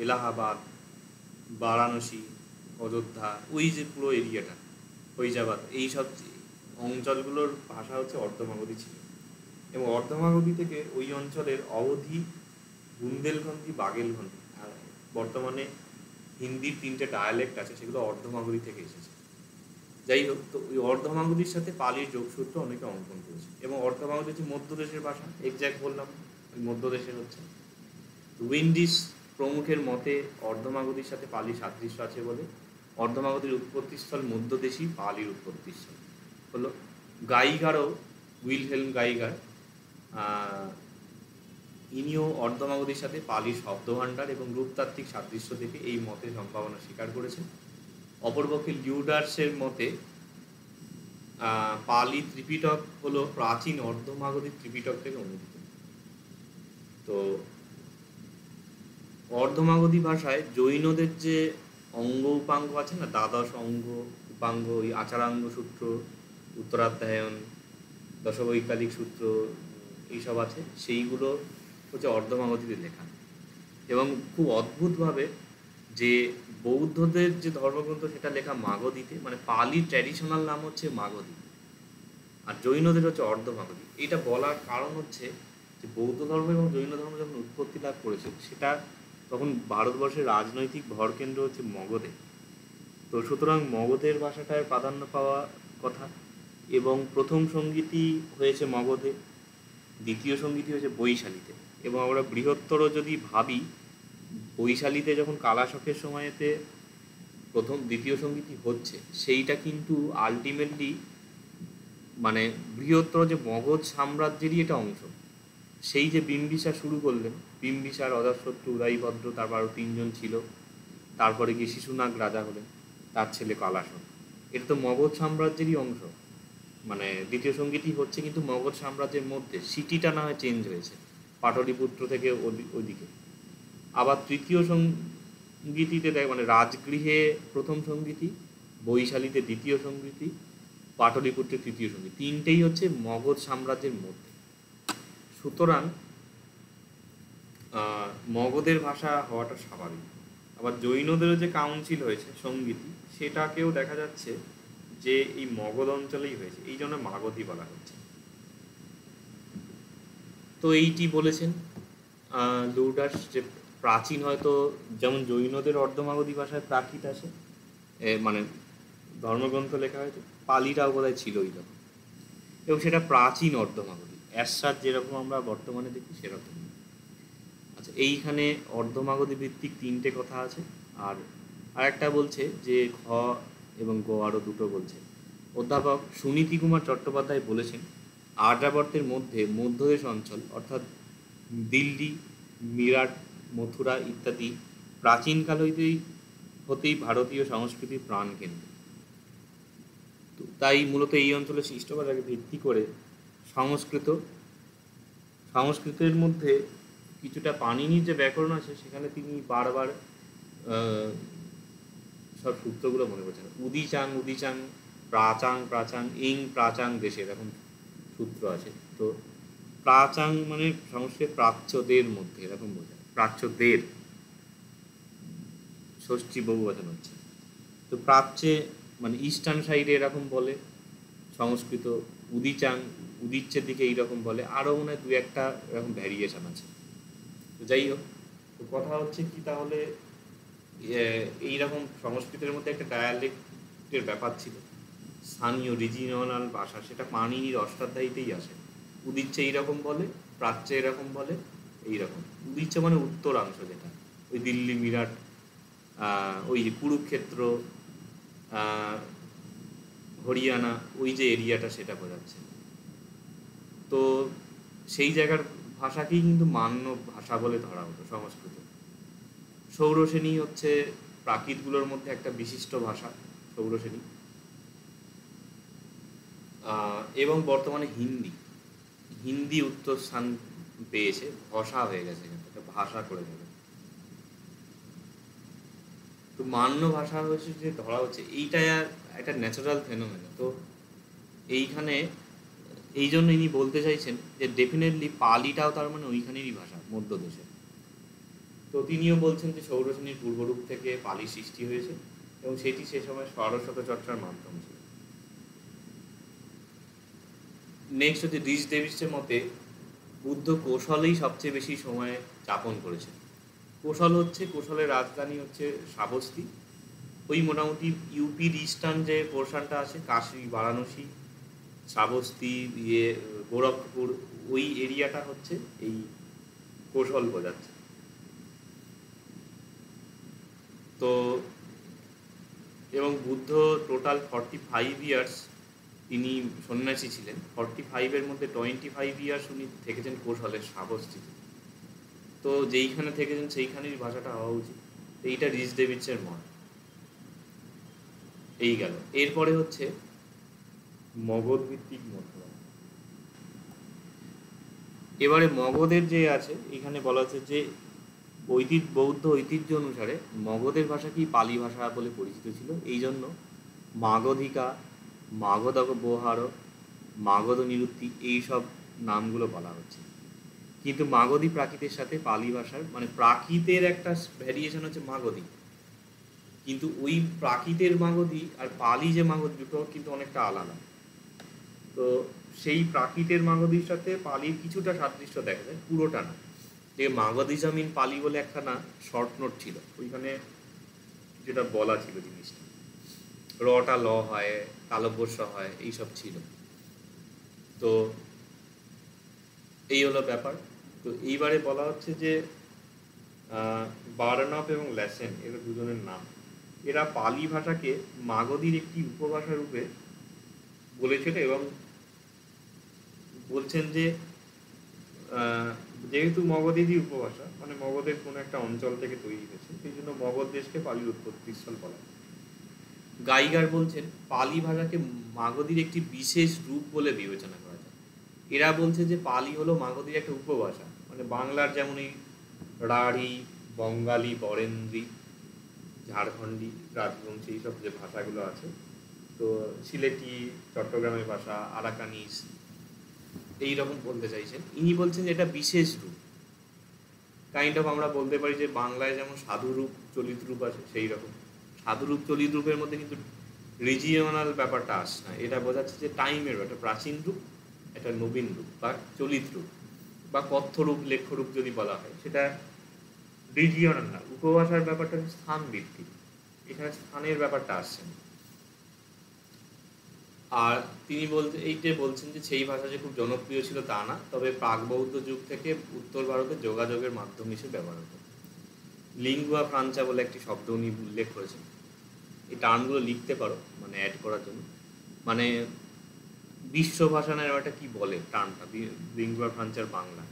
এলাহাবাদ, বারাণসী, অযোধ্যা, ওই যে পুরো এরিয়াটা, ফৈজাবাদ, এইসব অঞ্চলগুলোর ভাষা হচ্ছে অর্ধমাগধী ছিল। এবং অর্ধমাগধী থেকে ওই অঞ্চলের অবধি, বুন্দেলখন্ডী, বাঘেলখন্ডী, আর বর্তমানে হিন্দির 3টে ডায়ালেক্ট আছে, সেগুলো অর্ধমাগধী থেকে এসেছে। যাই হোক, তো ওই অর্ধমাগধীর সাথে পালির যোগসূত্র অনেকে অঙ্কন করেছে। এবং অর্ধমাগধী হচ্ছে মধ্যদেশের ভাষা, এক্স্যাক্ট বললাম ওই মধ্যদেশের হচ্ছে। উইন্ডিজ প্রমুখের মতে অর্ধমাগধীর সাথে পালি সাদৃশ্য আছে বলে অর্ধমাগধীর উৎপত্তিস্থল মধ্যদেশী, পালির উৎপত্তিস্থল হলো। গাইগারও, উইলহেলম গাইগার, ইনিও অর্ধমাগধীর সাথে পালির শব্দভাণ্ডার এবং রূপতাত্ত্বিক সাদৃশ্য থেকে এই মতে সম্ভাবনা স্বীকার করেছেন। অপরপক্ষে লিউডার্সের মতে পালি ত্রিপিটক হলো প্রাচীন অর্ধমাগধী ত্রিপিটক থেকে অনুদিত। তো অর্ধমাগধী ভাষায় জৈনদের যে অঙ্গ উপাঙ্গ আছে না, দ্বাদশ অঙ্গ উপাঙ্গ, ওই আচারাঙ্গ সূত্র, উত্তরাধ্যায়ন, দশবৈকালিক সূত্র এইসব আছে, সেইগুলো হচ্ছে অর্ধমাগধীতে লেখা। এবং খুব অদ্ভুতভাবে যে বৌদ্ধদের যে ধর্মগ্রন্থ সেটা লেখা মাগধীতে, মানে পালির ট্র্যাডিশনাল নাম হচ্ছে মাগধী, আর জৈনদের হচ্ছে অর্ধমাগধী। এটা বলার কারণ হচ্ছে যে বৌদ্ধ ধর্ম এবং জৈন ধর্ম যখন উৎপত্তি লাভ করেছে, সেটা তখন ভারতবর্ষের রাজনৈতিক ভরকেন্দ্র হচ্ছে মগধে। তো সুতরাং মগধের ভাষাটায় প্রাধান্য পাওয়া কথা। এবং প্রথম সঙ্গীতই হয়েছে মগধে, দ্বিতীয় সঙ্গীতই হয়েছে বৈশালীতে। এবং আমরা বৃহত্তর যদি ভাবি, বৈশালীতে যখন কালাশকের সময়তে দ্বিতীয় সঙ্গীতই হচ্ছে, সেইটা কিন্তু আলটিমেটলি মানে বৃহত্তর যে মগধ সাম্রাজ্যেরই এটা অংশ। সেই যে বিম্বিসার শুরু করলেন, বিম্বিসার, অজাতশত্রু, উদয়ভদ্র, তারপর আরও 3জন ছিল, তারপরে গিয়ে শিশুনাগ রাজা হলেন, তার ছেলে কালাশক। এটা তো মগধ সাম্রাজ্যেরই অংশ। মানে দ্বিতীয় সঙ্গীতই হচ্ছে, কিন্তু মগধ সাম্রাজ্যের মধ্যে সিটিটা না হয় চেঞ্জ হয়েছে পাটলিপুত্র থেকে ওইদিকে। আবার তৃতীয় সঙ্গীতিতে মানে রাজগৃহে প্রথম সঙ্গীতি, বৈশালীতে দ্বিতীয় সঙ্গীতি, পাটলিপুত্রের তৃতীয় সঙ্গীত, তিনটেই হচ্ছে মগধ সাম্রাজ্যের মধ্যে। সুতরাং মগধের ভাষা হওয়াটা স্বাভাবিক। আবার জৈনদেরও যে কাউন্সিল হয়েছে সঙ্গীতি, সেটাকেও দেখা যাচ্ছে যে এই মগধ অঞ্চলেই হয়েছে, এই জন্য মাগধী বলা হচ্ছে। তো এইটি বলেছেন লুডাস যে প্রাচীন হয়তো যেমন জৈনদের অর্ধমাগধী ভাষায় প্রাকৃত আছে, মানে ধর্মগ্রন্থ লেখা হয়েছে, পালিটাও বোধহয় ছিল ওই রকম, এবং সেটা প্রাচীন অর্ধমাগধী, অ্যাসার যেরকম আমরা বর্তমানে দেখি সেরকম। আচ্ছা, এইখানে অর্ধমাগধী ভিত্তিক 3টে কথা আছে। আর আরেকটা বলছে যে খ এবং গ আরও 2টো বলছে। অধ্যাপক সুনীতি কুমার চট্টোপাধ্যায় বলেছেন, আর্যাবর্তের মধ্যে মধ্যদেশ অঞ্চল অর্থাৎ দিল্লি, মিরাট, মথুরা ইত্যাদি প্রাচীনকাল হতেই ভারতীয় সংস্কৃতির প্রাণকেন্দ্র। তো তাই মূলত এই অঞ্চলে সৃষ্ট ভাষাকে ভিত্তি করে সংস্কৃতের মধ্যে কিছুটা পাণিনির যে ব্যাকরণ আছে, সেখানে তিনি বারবার সব সূত্রগুলো মনে করছেন। উদিচাং উদিচাং, প্রাচাং প্রাচাং, ইং প্রাচাং দেশে, এরকম সূত্র আছে। তো প্রাচাং মানে সংস্কৃত প্রাচ্যদের মধ্যে, এরকম বোঝায়, প্রাচ্যদের ষষ্ঠী বহুবচন হচ্ছে। তো প্রাচ্যে মানে ইস্টার্ন সাইডে এরকম বলে সংস্কৃত, উদিচাং উদিচ্ছের দিকে এইরকম বলে, আরও মনে হয় 2-1টা এরকম ভ্যারিয়েশন আছে। তো যাই হোক, তো কথা হচ্ছে কি, তাহলে এইরকম সংস্কৃতের মধ্যে একটা ডায়ালেক্টের ব্যাপার ছিল, স্থানীয় রিজিওনাল ভাষা, সেটা পাণিনির অষ্টাধ্যায়ীতেই আসে। উদিচ্ছে এইরকম বলে, প্রাচ্যে এরকম বলে, এইরকম। উদিচ্ছে মানে উত্তরাংশ, যেটা ওই দিল্লি, মিরাট, ওই কুরুক্ষেত্র, হরিয়ানা, ওই যে এরিয়াটা, সেটা বোঝাচ্ছে। তো সেই জায়গার ভাষাকেই কিন্তু মান্য ভাষা বলে ধরা হতো সংস্কৃত। সৌরসেনী হচ্ছে প্রাকৃতগুলোর মধ্যে একটা বিশিষ্ট ভাষা, সৌরসেনী। এবং বর্তমানে হিন্দি উত্তর স্থান পেয়েছে, ভাষা হয়ে গেছে, একটা ভাষা করে দেবে। তো মান্য ভাষা হচ্ছে যে ধরা হচ্ছে, এইটা একটা ন্যাচারাল ফেনোমেনা। তো এইখানে এই জন্য ইনি বলতে চাইছেন যে ডেফিনেটলি পালিটাও তার মানে ওইখানেরই ভাষা, মধ্যদেশে। তো তিনিও বলছেন যে সৌরসেনীর পূর্বরূপ থেকে পালি সৃষ্টি হয়েছে, এবং সেটি সে সময় সারস্বত চর্চার মাধ্যম ছিল। নেক্সট হচ্ছে রিচ ডেভিসের মতে বুদ্ধ কোশলেই সবচেয়ে বেশি সময় যাপন করেছেন। কোশলের রাজধানী হচ্ছে শ্রাবস্তী। ওই মোটামুটি ইউপির ইস্টার্ন যে পোর্শনটা আছে, কাশী, বারাণসী, শ্রাবস্তী, গোরখপুর, ওই এরিয়াটা হচ্ছে এই কোশল বোঝাচ্ছে। তো এবং বুদ্ধ টোটাল 45 ইয়ার্স তিনি সন্ন্যাসী ছিলেন। 45-এর মধ্যে 25 ইয়ার্স উনি থেকেছেন কোশলের শ্রাবস্তীতে। তো যেইখানে থেকেছেন সেইখানেই ভাষাটা হওয়া উচিত। এইটা রিচ ডেভিডসের মত। এই গেল। এরপরে হচ্ছে মগধ ভিত্তিক মতবাদ। এবারে মগধের যে আছে, এখানে বলা হচ্ছে যে বৌদ্ধ ঐতিহ্য অনুসারে মগধের ভাষাকেই পালি ভাষা বলে পরিচিত ছিল। এই জন্য মাগধিকা, মাগধবহার মাগধ নিরুক্তি, এইসব নামগুলো বলা হচ্ছে। কিন্তু মাগধী প্রাকৃতের সাথে পালি ভাষার মানে প্রাকৃতের একটা ভ্যারিয়েশন হচ্ছে মাগধী, কিন্তু ওই প্রাকৃতের মাগধী আর পালি যে মাগধী দুটো কিন্তু অনেকটা আলাদা। তো সেই প্রাকৃতের মাগধীর সাথে পালির কিছুটা সাদৃশ্য দেখা যায়, পুরোটা না। যে মাগধী জামিন পালি বলে একটা না শর্ট নোট ছিল, ওইখানে যেটা বলা ছিল জিনিসটা, রটা ল হয়, তালব্যস্য হয়, এইসব ছিল। তো এই হলো ব্যাপার। তো এইবারে বলা হচ্ছে যে বারনাফ এবং ল্যাসেন এরা দুজনের নাম, এরা পালি ভাষাকে মাগধীর একটি উপভাষা রূপে বলেছিল এবং বলছেন যে যেহেতু মগধেরই উপভাষা, মানে মগধের কোনো একটা অঞ্চল থেকে তৈরি হয়েছে, সেই জন্য মগধ দেশকে পালির উৎপত্তিস্থল বলা হয়। গাইগার বলছেন পালি ভাষাকে মাগধীর একটি বিশেষ রূপ বলে বিবেচনা করা যায়। এরা বলছে যে পালি হলো মাগধীর একটা উপভাষা, মানে বাংলার যেমন এই রাঢ়ী, বঙ্গালী, বরেন্দ্রী, ঝাড়খণ্ডী, রাজবংশী, এইসব যে ভাষাগুলো আছে, তো সিলেটি, চট্টগ্রামের ভাষা, আরাকানিজ, এইরকম বলতে চাইছেন। ইনি বলছেন যে এটা বিশেষ রূপ, কাইন্ড অফ আমরা বলতে পারি যে বাংলায় যেমন সাধুরূপ চলিত রূপ আছে, সেই রকম সাধুরূপ চলিত রূপের মধ্যে কিন্তু রিজিওনাল ব্যাপারটা আসে না। এটা বোঝাচ্ছে যে টাইমের একটা প্রাচীন রূপ, একটা নবীন রূপ বা চলিত রূপ বা কথ্য রূপ, লেখ্য রূপ যদি বলা হয়, সেটা রিজিওনাল না। উপভাষার ব্যাপারটা স্থান ভিত্তিক, এখানে স্থানের ব্যাপারটা আসছে না। আর তিনি বলছেন যে সেই ভাষা যে খুব জনপ্রিয় ছিল তা না, তবে প্রাক বৌদ্ধ যুগ থেকে উত্তর ভারতে যোগাযোগের মাধ্যম হিসেবে ব্যবহার হতো। লিঙ্গুয়া ফ্রাঞ্চা বলে একটি শব্দ উনি উল্লেখ করেছেন। এই টার্মগুলো লিখতে পারো মানে অ্যাড করার জন্য, মানে বিশ্ব ভাষা না এটা কি বলে টার্মটা, লিঙ্গুয়া ফ্রাঞ্চার বাংলা।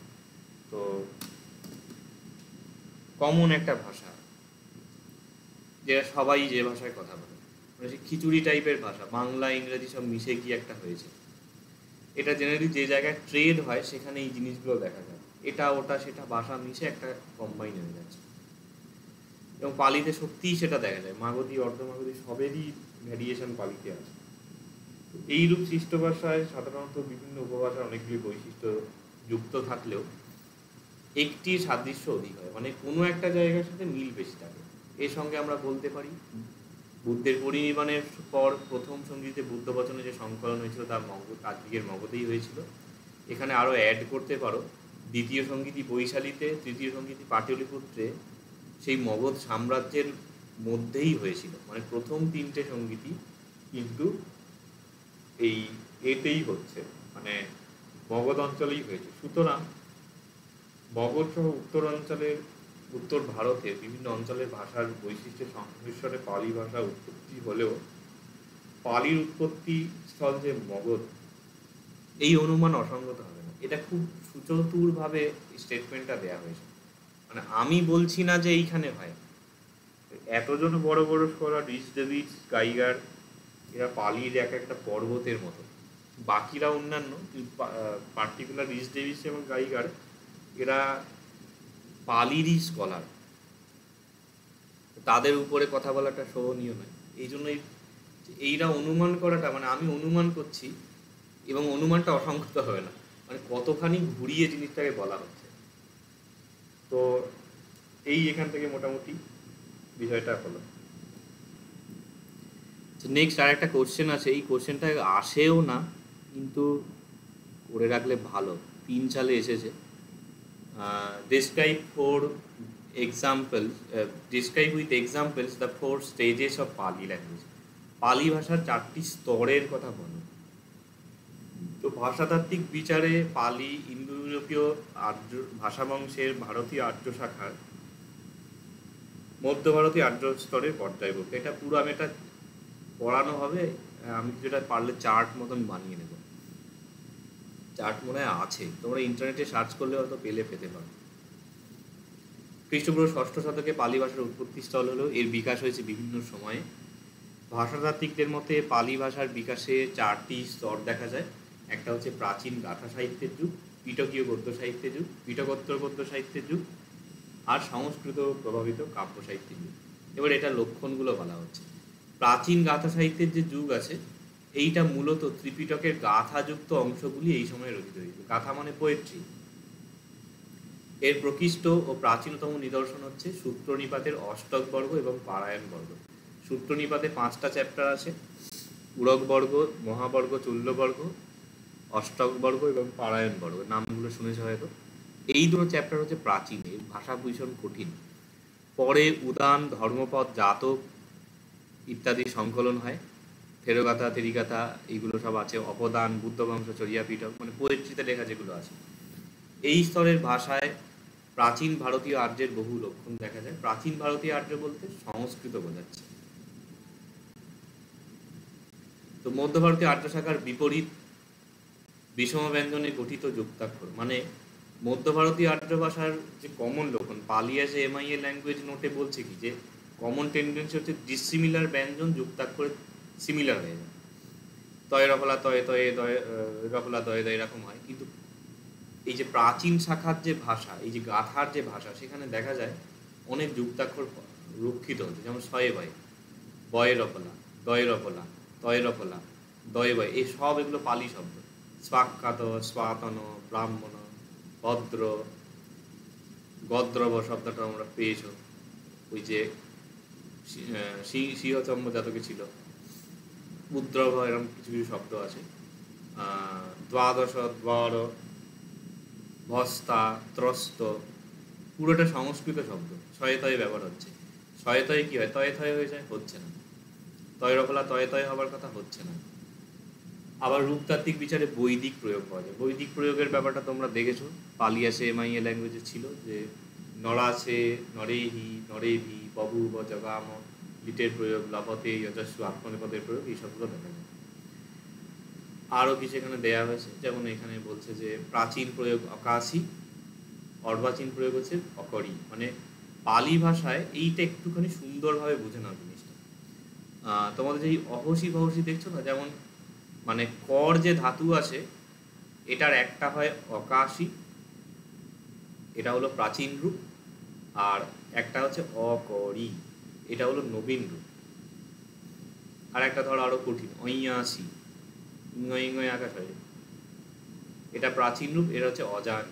তো কমন একটা ভাষা, যেটা সবাই যে ভাষায় কথা বলে, মানে খিচুড়ি টাইপের ভাষা, বাংলা ইংরেজি সব মিশে গিয়ে একটা হয়েছে। এটা জেনারেলি যে জায়গায় ট্রেড হয় সেখানে এই জিনিসগুলো দেখা যায়, এটা ওটা সেটা ভাষা মিশে একটা কম্বাইন হয়ে যাচ্ছে। এবং পালিতে সত্যিই সেটা দেখা যায়, মাগধী, অর্ধমাগধী সবেরই ভ্যারিয়েশন পালিতে আছে। এইরূপ সৃষ্ট ভাষায় সাধারণত বিভিন্ন উপভাষার অনেকগুলি বৈশিষ্ট্য যুক্ত থাকলেও একটি সাদৃশ্য অধিক হয়, মানে কোনো একটা জায়গার সাথে মিল বেশি থাকে। এর সঙ্গে আমরা বলতে পারি বুদ্ধের পরিনির্বাণের পর প্রথম সঙ্গীতে বুদ্ধ বচনে যে সংকলন হয়েছিল তা আজকের মগধেই হয়েছিল। এখানে আরও অ্যাড করতে পারো দ্বিতীয় সঙ্গীতি বৈশালীতে, তৃতীয় সঙ্গীতি পাটলিপুত্রে, সেই মগধ সাম্রাজ্যের মধ্যেই হয়েছিল, মানে প্রথম তিনটে সঙ্গীতি কিন্তু এই এতেই হচ্ছে, মানে মগধ অঞ্চলেই হয়েছে। সুতরাং মগধ সহ উত্তর ভারতের বিভিন্ন অঞ্চলের ভাষার বৈশিষ্ট্যের সংমিশ্রণে পালি ভাষা উৎপত্তি হলেও পালির উৎপত্তি স্থল যে মগধ, এই অনুমান অসঙ্গত হবে না। এটা খুব সুচতুরভাবে স্টেটমেন্টটা দেওয়া হয়েছে, মানে আমি বলছি না যে এইখানে হয়। এতজন বড় বড় স্কলার, রিচ ডেভিস, গাইগার, এরা পালির এক একটা পর্বতের মতো। বাকিরা অন্যান্য, পার্টিকুলার রিচ ডেভিস এবং গাইগার এরা পালিরই স্কলার, তাদের উপরে কথা বলাটা শোভনীয় নয়। এই জন্যই এইরা অনুমান করাটা, মানে আমি অনুমান করছি এবং অনুমানটা অসংগত হবে না, মানে কতখানি ঘুরিয়ে জিনিসটাকে বলা হচ্ছে। তো এই এখান থেকে মোটামুটি বিষয়টা হলো। নেক্সট আর একটা কোশ্চেন আছে, এই কোশ্চেনটা আসেও না কিন্তু করে রাখলে ভালো, 3 সালে এসেছে। describe with examples the 4 stages of Pali language. পালি ভাষার 4টি স্তরের কথা বলো। তো ভাষাতাত্ত্বিক বিচারে পালি ইন্দো ইউরোপীয় আর্য ভাষাবংশের ভারতীয় আর্য শাখার মধ্য ভারতীয় আর্য স্তরের পর্যায়ভুক্ত। এটা পুরো আমি এটা পড়ানো হবে, আমি যেটা পারলে চার্ট মতন বানিয়ে নেব। চার্ট মনে হয় আছে, তোমরা ইন্টারনেটে সার্চ করলে হয়তো পেতে পারো। খ্রিস্টপূর্ব 6ষ্ঠ শতকে পালি ভাষার উৎপত্তিস্থল হলেও এর বিকাশ হয়েছে বিভিন্ন সময়ে। ভাষাতাত্ত্বিকদের মতে পালি ভাষার বিকাশে 4টি স্তর দেখা যায়। একটা হচ্ছে প্রাচীন গাথা সাহিত্যের যুগ, পিটকীয় গদ্য সাহিত্যের যুগ, পিটকোত্তর গদ্য সাহিত্যের যুগ, আর সংস্কৃত প্রভাবিত কাব্য সাহিত্যের যুগ। এবার এটা লক্ষণগুলো বলা হচ্ছে। প্রাচীন গাথা সাহিত্যের যে যুগ আছে এইটা মূলত ত্রিপিটকের গাথাযুক্ত অংশগুলি এই সময় রচিত হয়েছিল। গাথা মানে পোয়েট্রি। এর প্রকৃষ্ট ও প্রাচীনতম নিদর্শন হচ্ছে সূত্রনিপাতের অষ্টক বর্গ এবং পারায়ণ বর্গ। সূত্রনিপাতে 5টা চ্যাপ্টার আছে, উড়ক বর্গ, মহাবর্গ, চুল্যবর্গ, অষ্টক বর্গ এবং পারায়ণ বর্গ, নামগুলো শুনেছে হয়তো। এই দুটো চ্যাপ্টার হচ্ছে প্রাচীন, এর ভাষা ভীষণ কঠিন। পরে উদান, ধর্মপদ, জাতক ইত্যাদি সংকলন হয়, থেরগাথা, থেরিগাথা এইগুলো সব আছে, অপদান, বুদ্ধবংশ, চরিয়া পিটক, মানে পোয়েট্রিতে লেখা যেগুলো আছে। এই স্তরের ভাষায় প্রাচীন ভারতীয় আর্যের বহু লক্ষণ দেখা যায়। প্রাচীন ভারতীয় আর্য বলতে সংস্কৃত বোঝাচ্ছে। তো মধ্য ভারতীয় আর্য শাখার বিপরীত বিষম ব্যঞ্জনে গঠিত যুক্তাক্ষর, মানে মধ্য ভারতীয় আর্য ভাষার যে কমন লক্ষণ, পালি আছে এমআইএ ল্যাঙ্গুয়েজ নোটে বলছে কি, যে কমন টেন্ডেন্সি হচ্ছে ডিসিমিলার ব্যঞ্জন যুক্তাক্ষরে সিমিলার হয়ে যায়। তয় রফলা, তয়ে তয়ে, দয় রফলা, দয়ে দয়, এরকম হয়। কিন্তু এই যে প্রাচীন শাখার যে ভাষা, এই যে গাথার যে ভাষা, সেখানে দেখা যায় অনেক যুক্তাক্ষর রক্ষিত হচ্ছে। যেমন শয়ে বয়, বয়ে রফলা, দয়ে রফলা, তয়ে রফলা, দয়ে বয়, এই সব এগুলো পালি শব্দ। স্বাক্ষাত, স্বাতন, ব্রাহ্মণ, ভদ্র, গদ্রব শব্দটা আমরা পেয়েছ ওই যে সিংহচম্ব জাতকে ছিল। উদ্রব, এরকম কিছু কিছু শব্দ আছে। দ্বাদশ, দ্বার, ভস্তা, ত্রস্ত, পুরোটা সংস্কৃত শব্দ, ছয়ে তয়ে ব্যবহার হচ্ছে। ছয়ে তয়ে কি হয়, তয়ে থয়ে হয়ে যায়, হচ্ছে না। তয় রফলা, তয়ে তয়ে হবার কথা, হচ্ছে না। আবার রূপতাত্ত্বিক বিচারে বৈদিক প্রয়োগ পাওয়া যায়। বৈদিক প্রয়োগের ব্যাপারটা তোমরা দেখেছো, পালি আছে এমআইএ ল্যাঙ্গুয়েজে ছিল, যে নরাছে, নরেহি, নরেভি, ববু, বজগাম, লিটের প্রয়োগ, লভতে, যজস্ব, আত্মনেপদের প্রয়োগ, এই সবগুলো দেখা যায়। আরও কিছু এখানে দেয়া হয়েছে, যেমন এখানে বলছে যে প্রাচীন প্রয়োগ অকাশী, অর্বাচীন প্রয়োগ হচ্ছে অকরি। মানে পালি ভাষায় এইটা একটুখানি সুন্দরভাবে বুঝে নাও জিনিসটা। তোমাদের যে অহসী বহসী দেখছো না, যেমন মানে কর যে ধাতু আছে, এটার একটা হয় অকাশী, এটা হলো প্রাচীন রূপ, আর একটা হচ্ছে অকরি, এটা হলো নবীন রূপ। আর একটা ধরো আরো কঠিন, ঐয়াসী, ইঙ্গয় আকাশ হয়, এটা প্রাচীন রূপ, এটা হচ্ছে অজান।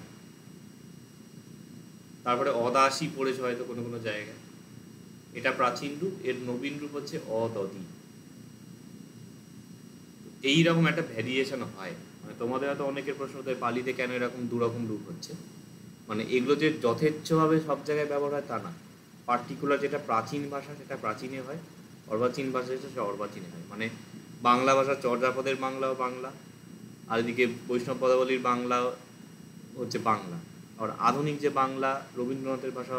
তারপরে অদাসী পড়েছে হয়তো কোনো কোনো জায়গায়, এটা প্রাচীন রূপ, এর নবীন রূপ হচ্ছে অদদি। এইরকম একটা ভ্যারিয়েশন হয়। মানে তোমাদের হয়তো অনেকের প্রশ্ন হতো পালিতে কেন এরকম দুরকম রূপ হচ্ছে। মানে এগুলো যে যথেচ্ছভাবে সব জায়গায় ব্যবহার হয় তা না। পার্টিকুলার যেটা প্রাচীন ভাষা সেটা প্রাচীনে হয়, অর্বাচীন ভাষা যেটা সেটা অর্বাচীনে হয়। মানে বাংলা ভাষা চর্যাপদের বাংলাও বাংলা, আর এদিকে বৈষ্ণব পদাবলীর বাংলা হচ্ছে বাংলা, আর আধুনিক যে বাংলা রবীন্দ্রনাথের ভাষা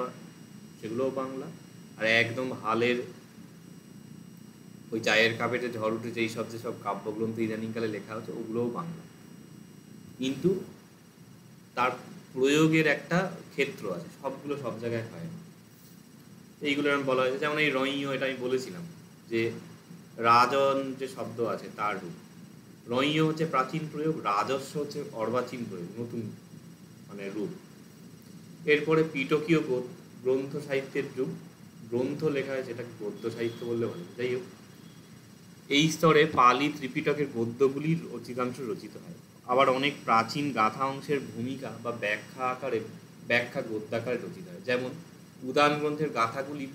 সেগুলোও বাংলা, আর একদম হালের ওই চায়ের কাপে যে ঝড় উঠেছে এই সব যে সব কাব্যগ্রন্থ ইদানিংকালে লেখা হচ্ছে ওগুলোও বাংলা। কিন্তু তার প্রয়োগের একটা ক্ষেত্র আছে, সবগুলো সব জায়গায় হয় না। এইগুলো এরকম বলা হয়েছে, যেমন এই রইও, এটা আমি বলেছিলাম যে রাজন যে শব্দ আছে তার রূপ। রইও হচ্ছে প্রাচীন প্রয়োগ, রাজস্ব হচ্ছে অর্বাচীন প্রয়োগ, নতুন মানে রূপ। এরপরে পিটকীয় গ্রন্থ সাহিত্যের যুগ, গ্রন্থ লেখা হয় সেটাকে গদ্য সাহিত্য বললে ভালো। যাই হোক, এই স্তরে পালি ত্রিপিটকের গদ্যগুলির অধিকাংশ রচিত হয়। আবার অনেক প্রাচীন গাথা অংশের ভূমিকা বা ব্যাখ্যা গদ্যাকারে রচিত হয়। যেমন উদান গ্রন্থের গাথাগুলির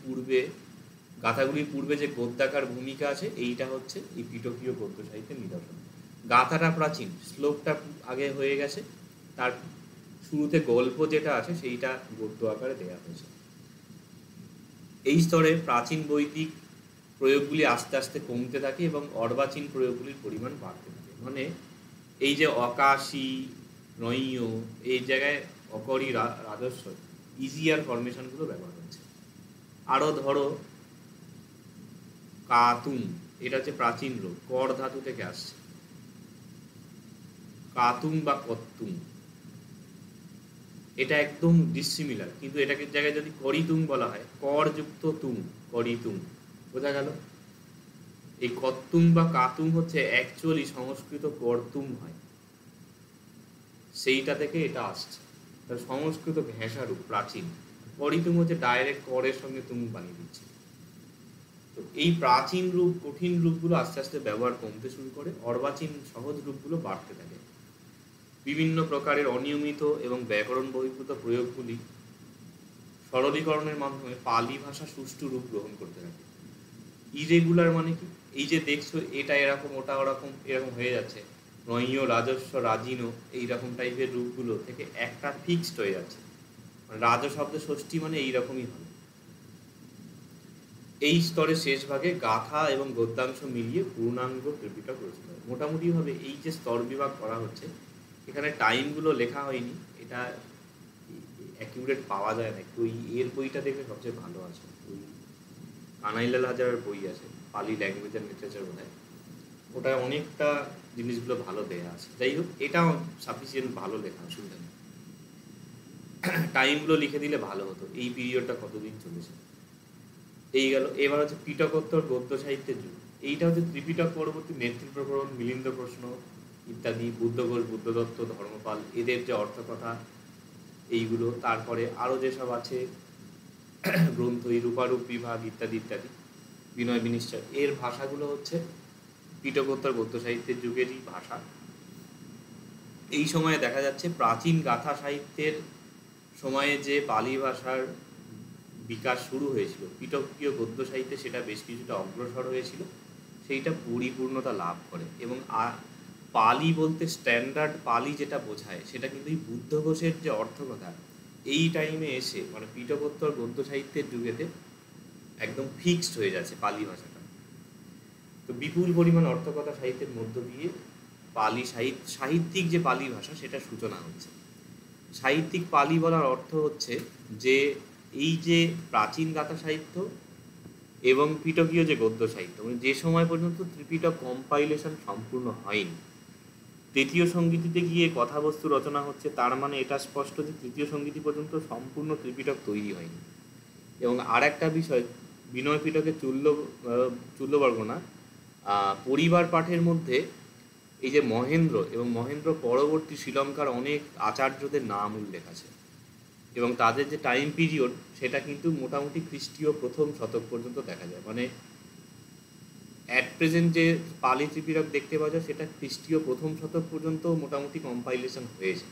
পূর্বে যে গদ্যাকার ভূমিকা আছে, এইটা হচ্ছে এই পিটকীয় গদ্য সাহিত্যের নিদর্শন। গাথাটা প্রাচীন, শ্লোকটা আগে হয়ে গেছে, তার শুরুতে গল্প যেটা আছে সেইটা গদ্য আকারে দেওয়া হয়েছে। এই স্তরে প্রাচীন বৈদিক প্রয়োগগুলি আস্তে আস্তে কমতে থাকে এবং অর্বাচীন প্রয়োগগুলির পরিমাণ বাড়তে থাকে। মানে এই যে অকাশী, নৈয়, এই জায়গায় অকরি, রাজস্ব, ইজিয়ার ফরমেশনগুলো ব্যবহার হচ্ছে। আরও ধরো কাতুম, এটা হচ্ছে প্রাচীন রূপ, কর ধাতু থেকে আসছে। কাতুম বা কত্তুম, এটা একদম ডিসিমিলার, কিন্তু এটাকে জায়গায় যদি করিতুম বলা হয়, কর যুক্ত তুম, করিতুম, বোঝা গেল? এই কত্তুম বা কাতুম হচ্ছে অ্যাকচুয়ালি সংস্কৃত কর্তুম হয়, সেইটা থেকে এটা আসছে। তার সংস্কৃত ঘেঁষা রূপ প্রাচীন। করিতুম হচ্ছে ডাইরেক্ট করের সঙ্গে তুম বানিয়ে দিচ্ছে। তো এই প্রাচীন রূপ, কঠিন রূপগুলো আস্তে আস্তে ব্যবহার কমতে শুরু করে, অর্বাচীন সহজ রূপগুলো বাড়তে থাকে। বিভিন্ন প্রকারের অনিয়মিত এবং ব্যাকরণ বহির্ভূত প্রয়োগগুলি সরলীকরণের মাধ্যমে পালি ভাষা সুষ্ঠু রূপ গ্রহণ করতে থাকে। ইরেগুলার মানে কি? এই যে দেখছো এটা এরকম, ওটা ওরকম, এরকম হয়ে যাচ্ছে, নয় রাজস্ব রাজিনো এইরকম টাইপের রূপগুলো থেকে একটা ফিক্সড হয়ে যাচ্ছে। রাজ শব্দ ষষ্ঠী মানে এইরকমই হবে। এই স্তরের শেষ ভাগে গাথা এবং গদ্যাংশ মিলিয়ে পূর্ণাঙ্গ ত্রিপিটক রচিত হয়। মোটামুটিভাবে এই যে স্তর বিভাগ করা হচ্ছে, এখানে টাইমগুলো লেখা হয়নি, এটা অ্যাকিউরেট পাওয়া যায় না। একটু এর বইটা দেখলে সবচেয়ে ভালো আছে, ওই কানাইলাল হাজারের বই আছে, পালি ল্যাঙ্গুয়েজ অ্যান্ড লিটারেচার বোধ হয়, ওটায় অনেকটা জিনিসগুলো ভালো দেয়া আছে। যাই হোক, এটাও সাফিসিয়েন্ট ভালো লেখা, অসুবিধা নেই। টাইমগুলো লিখে দিলে ভালো হতো, এই পিরিয়ডটা কতদিন চলেছে। এই গেল। এবার হচ্ছে পিটকোত্তর গদ্য সাহিত্যের যুগ। এইটা হচ্ছে ত্রিপিটক পরবর্তী নেতৃপ্রকরণ, মিলিন্দ প্রশ্ন ইত্যাদি, বুদ্ধঘোষ, বুদ্ধদত্ত, ধর্মপাল, এদের যে অর্থকথা এইগুলো, তারপরে আরও যেসব আছে গ্রন্থ, এই রূপারূপ বিভাগ ইত্যাদি ইত্যাদি, বিনয় বিনিশ্চয়, এর ভাষাগুলো হচ্ছে পিটকোত্তর গদ্য সাহিত্যের যুগেরই ভাষা। এই সময়ে দেখা যাচ্ছে প্রাচীন গাথা সাহিত্যের সময়ে যে পালি ভাষার বিকাশ শুরু হয়েছিল, পিটকীয় গদ্য সাহিত্যে সেটা বেশ কিছুটা অগ্রসর হয়েছিল, সেইটা পরিপূর্ণতা লাভ করে। এবং পালি বলতে স্ট্যান্ডার্ড পালি যেটা বোঝায়, সেটা কিন্তু এই বুদ্ধঘোষের যে অর্থকথা এই টাইমে এসে, মানে পিটকোত্তর গদ্য সাহিত্যের যুগেতে একদম ফিক্সড হয়ে যাচ্ছে পালি ভাষাটা। তো বিপুল পরিমাণ অর্থকথা সাহিত্যের মধ্য দিয়ে পালি সাহিত্যিক যে পালি ভাষা সেটা সূচনা হচ্ছে। সাহিত্যিক পালি বলার অর্থ হচ্ছে যে এই যে প্রাচীন গাথা সাহিত্য এবং পিটকীয় যে গদ্য সাহিত্য, মানে যে সময় পর্যন্ত ত্রিপিটক কম্পাইলেশন সম্পূর্ণ হয়নি, তৃতীয় সংগীতিতে গিয়ে কথাবস্তু রচনা হচ্ছে, তার মানে এটা স্পষ্ট যে তৃতীয় সংগীতি পর্যন্ত সম্পূর্ণ ত্রিপিটক তৈরি হয়নি। এবং আর একটা বিষয়, বিনয় পিটকের চূল্যবর্গনা পরিবার পাঠের মধ্যে এই যে মহেন্দ্র এবং মহেন্দ্র পরবর্তী শ্রীলঙ্কার অনেক আচার্যদের নাম উল্লেখ আছে, এবং তাদের যে টাইম পিরিয়ড সেটা কিন্তু মোটামুটি খ্রিস্টীয় প্রথম শতক পর্যন্ত দেখা যায়। মানে অ্যাট প্রেজেন্ট যে পালি ত্রিপিটক দেখতে পাওয়া যায় সেটা খ্রিস্টীয় প্রথম শতক পর্যন্ত মোটামুটি কম্পাইলেশন হয়েছে।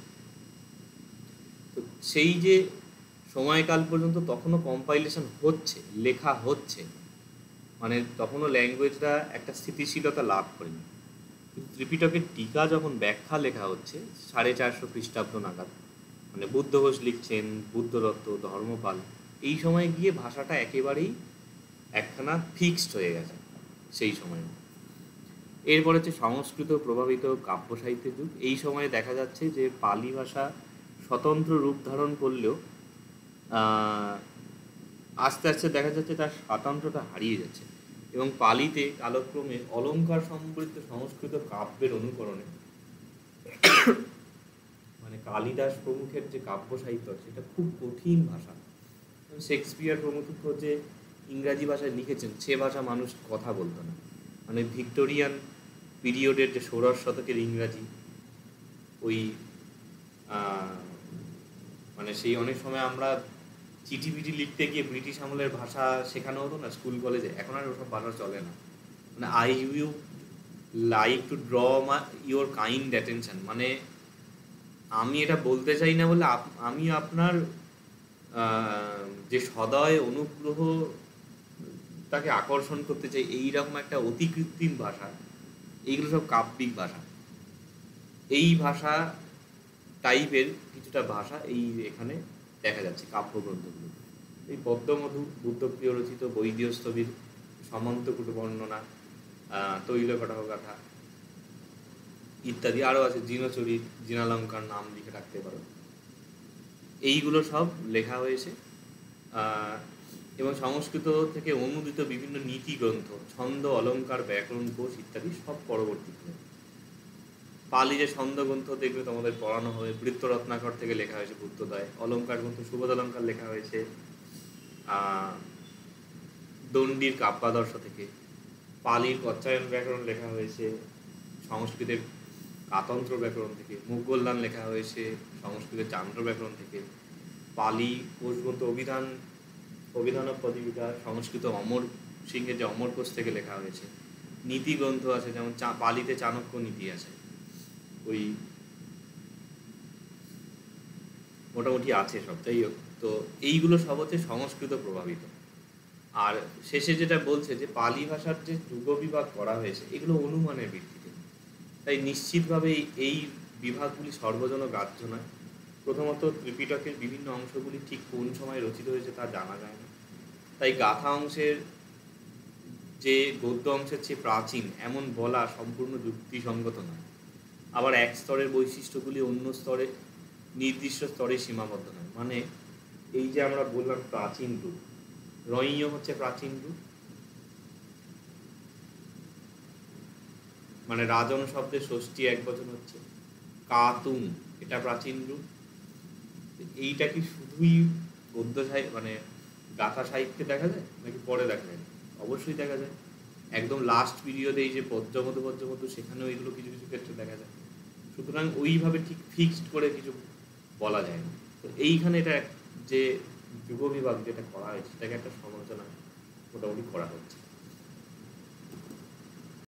তো সেই যে সময়কাল পর্যন্ত তখনও কম্পাইলেশন হচ্ছে, লেখা হচ্ছে, মানে তখনও ল্যাঙ্গুয়েজটা একটা স্থিতিশীলতা লাভ করেনি। কিন্তু ত্রিপিটকের টিকা যখন ব্যাখ্যা লেখা হচ্ছে 450 খ্রিস্টাব্দ নাগাদ, মানে বুদ্ধঘোষ লিখছেন, বুদ্ধদত্ত, ধর্মপাল, এই সময় গিয়ে ভাষাটা একেবারেই একখানা ফিক্সড হয়ে গেছে সেই সময়। এরপরে হচ্ছে সংস্কৃত প্রভাবিত কাব্য সাহিত্যের যুগ। এই সময়ে দেখা যাচ্ছে যে পালি ভাষা স্বতন্ত্র রূপ ধারণ করলেও আস্তে আস্তে দেখা যাচ্ছে তার স্বাতন্ত্র্যতা হারিয়ে যাচ্ছে, এবং পালিতে কালক্রমে অলঙ্কার সমৃদ্ধ সংস্কৃত কাব্যের অনুকরণে, মানে কালিদাস প্রমুখের যে কাব্য সাহিত্য সেটা খুব কঠিন ভাষা। শেক্সপিয়ার প্রমুখ যে ইংরাজি ভাষায় লিখেছেন সে ভাষা মানুষ কথা বলতো না। মানে ভিক্টোরিয়ান পিরিয়ডের যে 16 শতকের ইংরাজি, ওই মানে সেই অনেক সময় আমরা চিঠি পিঠি লিখতে গিয়ে ব্রিটিশ আমলের ভাষা শেখানো হতো না স্কুল কলেজে, এখন আর ওসব ভাষা চলে না। মানে I U like to draw your kind attention, মানে আমি এটা বলতে চাই না বলে আমি আপনার যে সদয় অনুগ্রহ তাকে আকর্ষণ করতে চাই, এইরকম একটা অতি কৃত্রিম ভাষা। এইগুলো সব কাব্যিক ভাষা। এই ভাষা টাইপের কিছুটা ভাষা এই এখানে দেখা যাচ্ছে কাব্যগ্রন্থগুলো। এই পদ্মমধু, বুদ্ধপ্রিয় রচিত বৈদ্যস্থবির, সমন্তকূট বর্ণনা, তৈলকটকগাথা ইত্যাদি আরও আছে, জিনচরিত, জিনালঙ্কার নাম লিখে রাখতে পারো। এইগুলো সব লেখা হয়েছে। এবং সংস্কৃত থেকে অনুদিত বিভিন্ন নীতি গ্রন্থ, ছন্দ, অলঙ্কার, ব্যাকরণ কোষ ইত্যাদি সব পরবর্তীকালে। পালি যে ছন্দ গ্রন্থ দেখবে তোমাদের পড়ানো হবে, বৃত্ত রত্নাকর থেকে লেখা হয়েছে বুদ্ধদয়। অলঙ্কার গ্রন্থ সুবোধ অলঙ্কার লেখা হয়েছে দণ্ডির কাব্যাদর্শ থেকে। পালির কচ্ছায়ন ব্যাকরণ লেখা হয়েছে সংস্কৃতের কাতন্ত্র ব্যাকরণ থেকে। মুগল্লান লেখা হয়েছে সংস্কৃতের চান্দ্র ব্যাকরণ থেকে। পালি কোষগ্রন্থ অভিধান পদবিকা সংস্কৃত অমর সিংহের যে অমরকোষ থেকে লেখা হয়েছে। নীতি গ্রন্থ আছে, যেমন পালিতে চাণক্য নীতি আছে, ওই মোটামুটি আছে সব। যাই হোক, তো এইগুলো সব হচ্ছে সংস্কৃত প্রভাবিত। আর শেষে যেটা বলছে যে পালি ভাষার যে যুগবিভাগ করা হয়েছে এগুলো অনুমানের ভিত্তিতে, তাই নিশ্চিতভাবে এই বিভাগগুলি সর্বজন গ্রাহ্য নয়। প্রথমত ত্রিপিটকের বিভিন্ন অংশগুলি ঠিক কোন সময় রচিত হয়েছে তা জানা যায় না, তাই গাথা অংশের যে গদ্য অংশের চেয়ে প্রাচীন এমন বলা সম্পূর্ণ যুক্তিসঙ্গত নয়। আবার এক স্তরের বৈশিষ্ট্যগুলি অন্য স্তরে নির্দিষ্ট স্তরে সীমাবদ্ধ নয়। মানে এই যে আমরা বললাম প্রাচীন রূপ, রঞ হচ্ছে প্রাচীন রূপ, মানে রাজন শব্দের ষষ্ঠী এক বচন হচ্ছে কাতুং, এটা প্রাচীন রূপ। এইটা কি শুধুই গদ্য সাহিত্য মানে গাথা সাহিত্যে দেখা যায় নাকি পরে দেখা যায়? অবশ্যই দেখা যায়। একদম লাস্ট পিরিয়ডে এই যে পদ্যমধু সেখানেও এগুলো কিছু কিছু ক্ষেত্রে দেখা যায়। সুতরাং ওইভাবে ঠিক ফিক্সড করে কিছু বলা যায় না। তো এইখানে এটা যে যুগবিভাগ যেটা করা হয়েছে সেটাকে একটা সমালোচনা মোটামুটি করা হচ্ছে।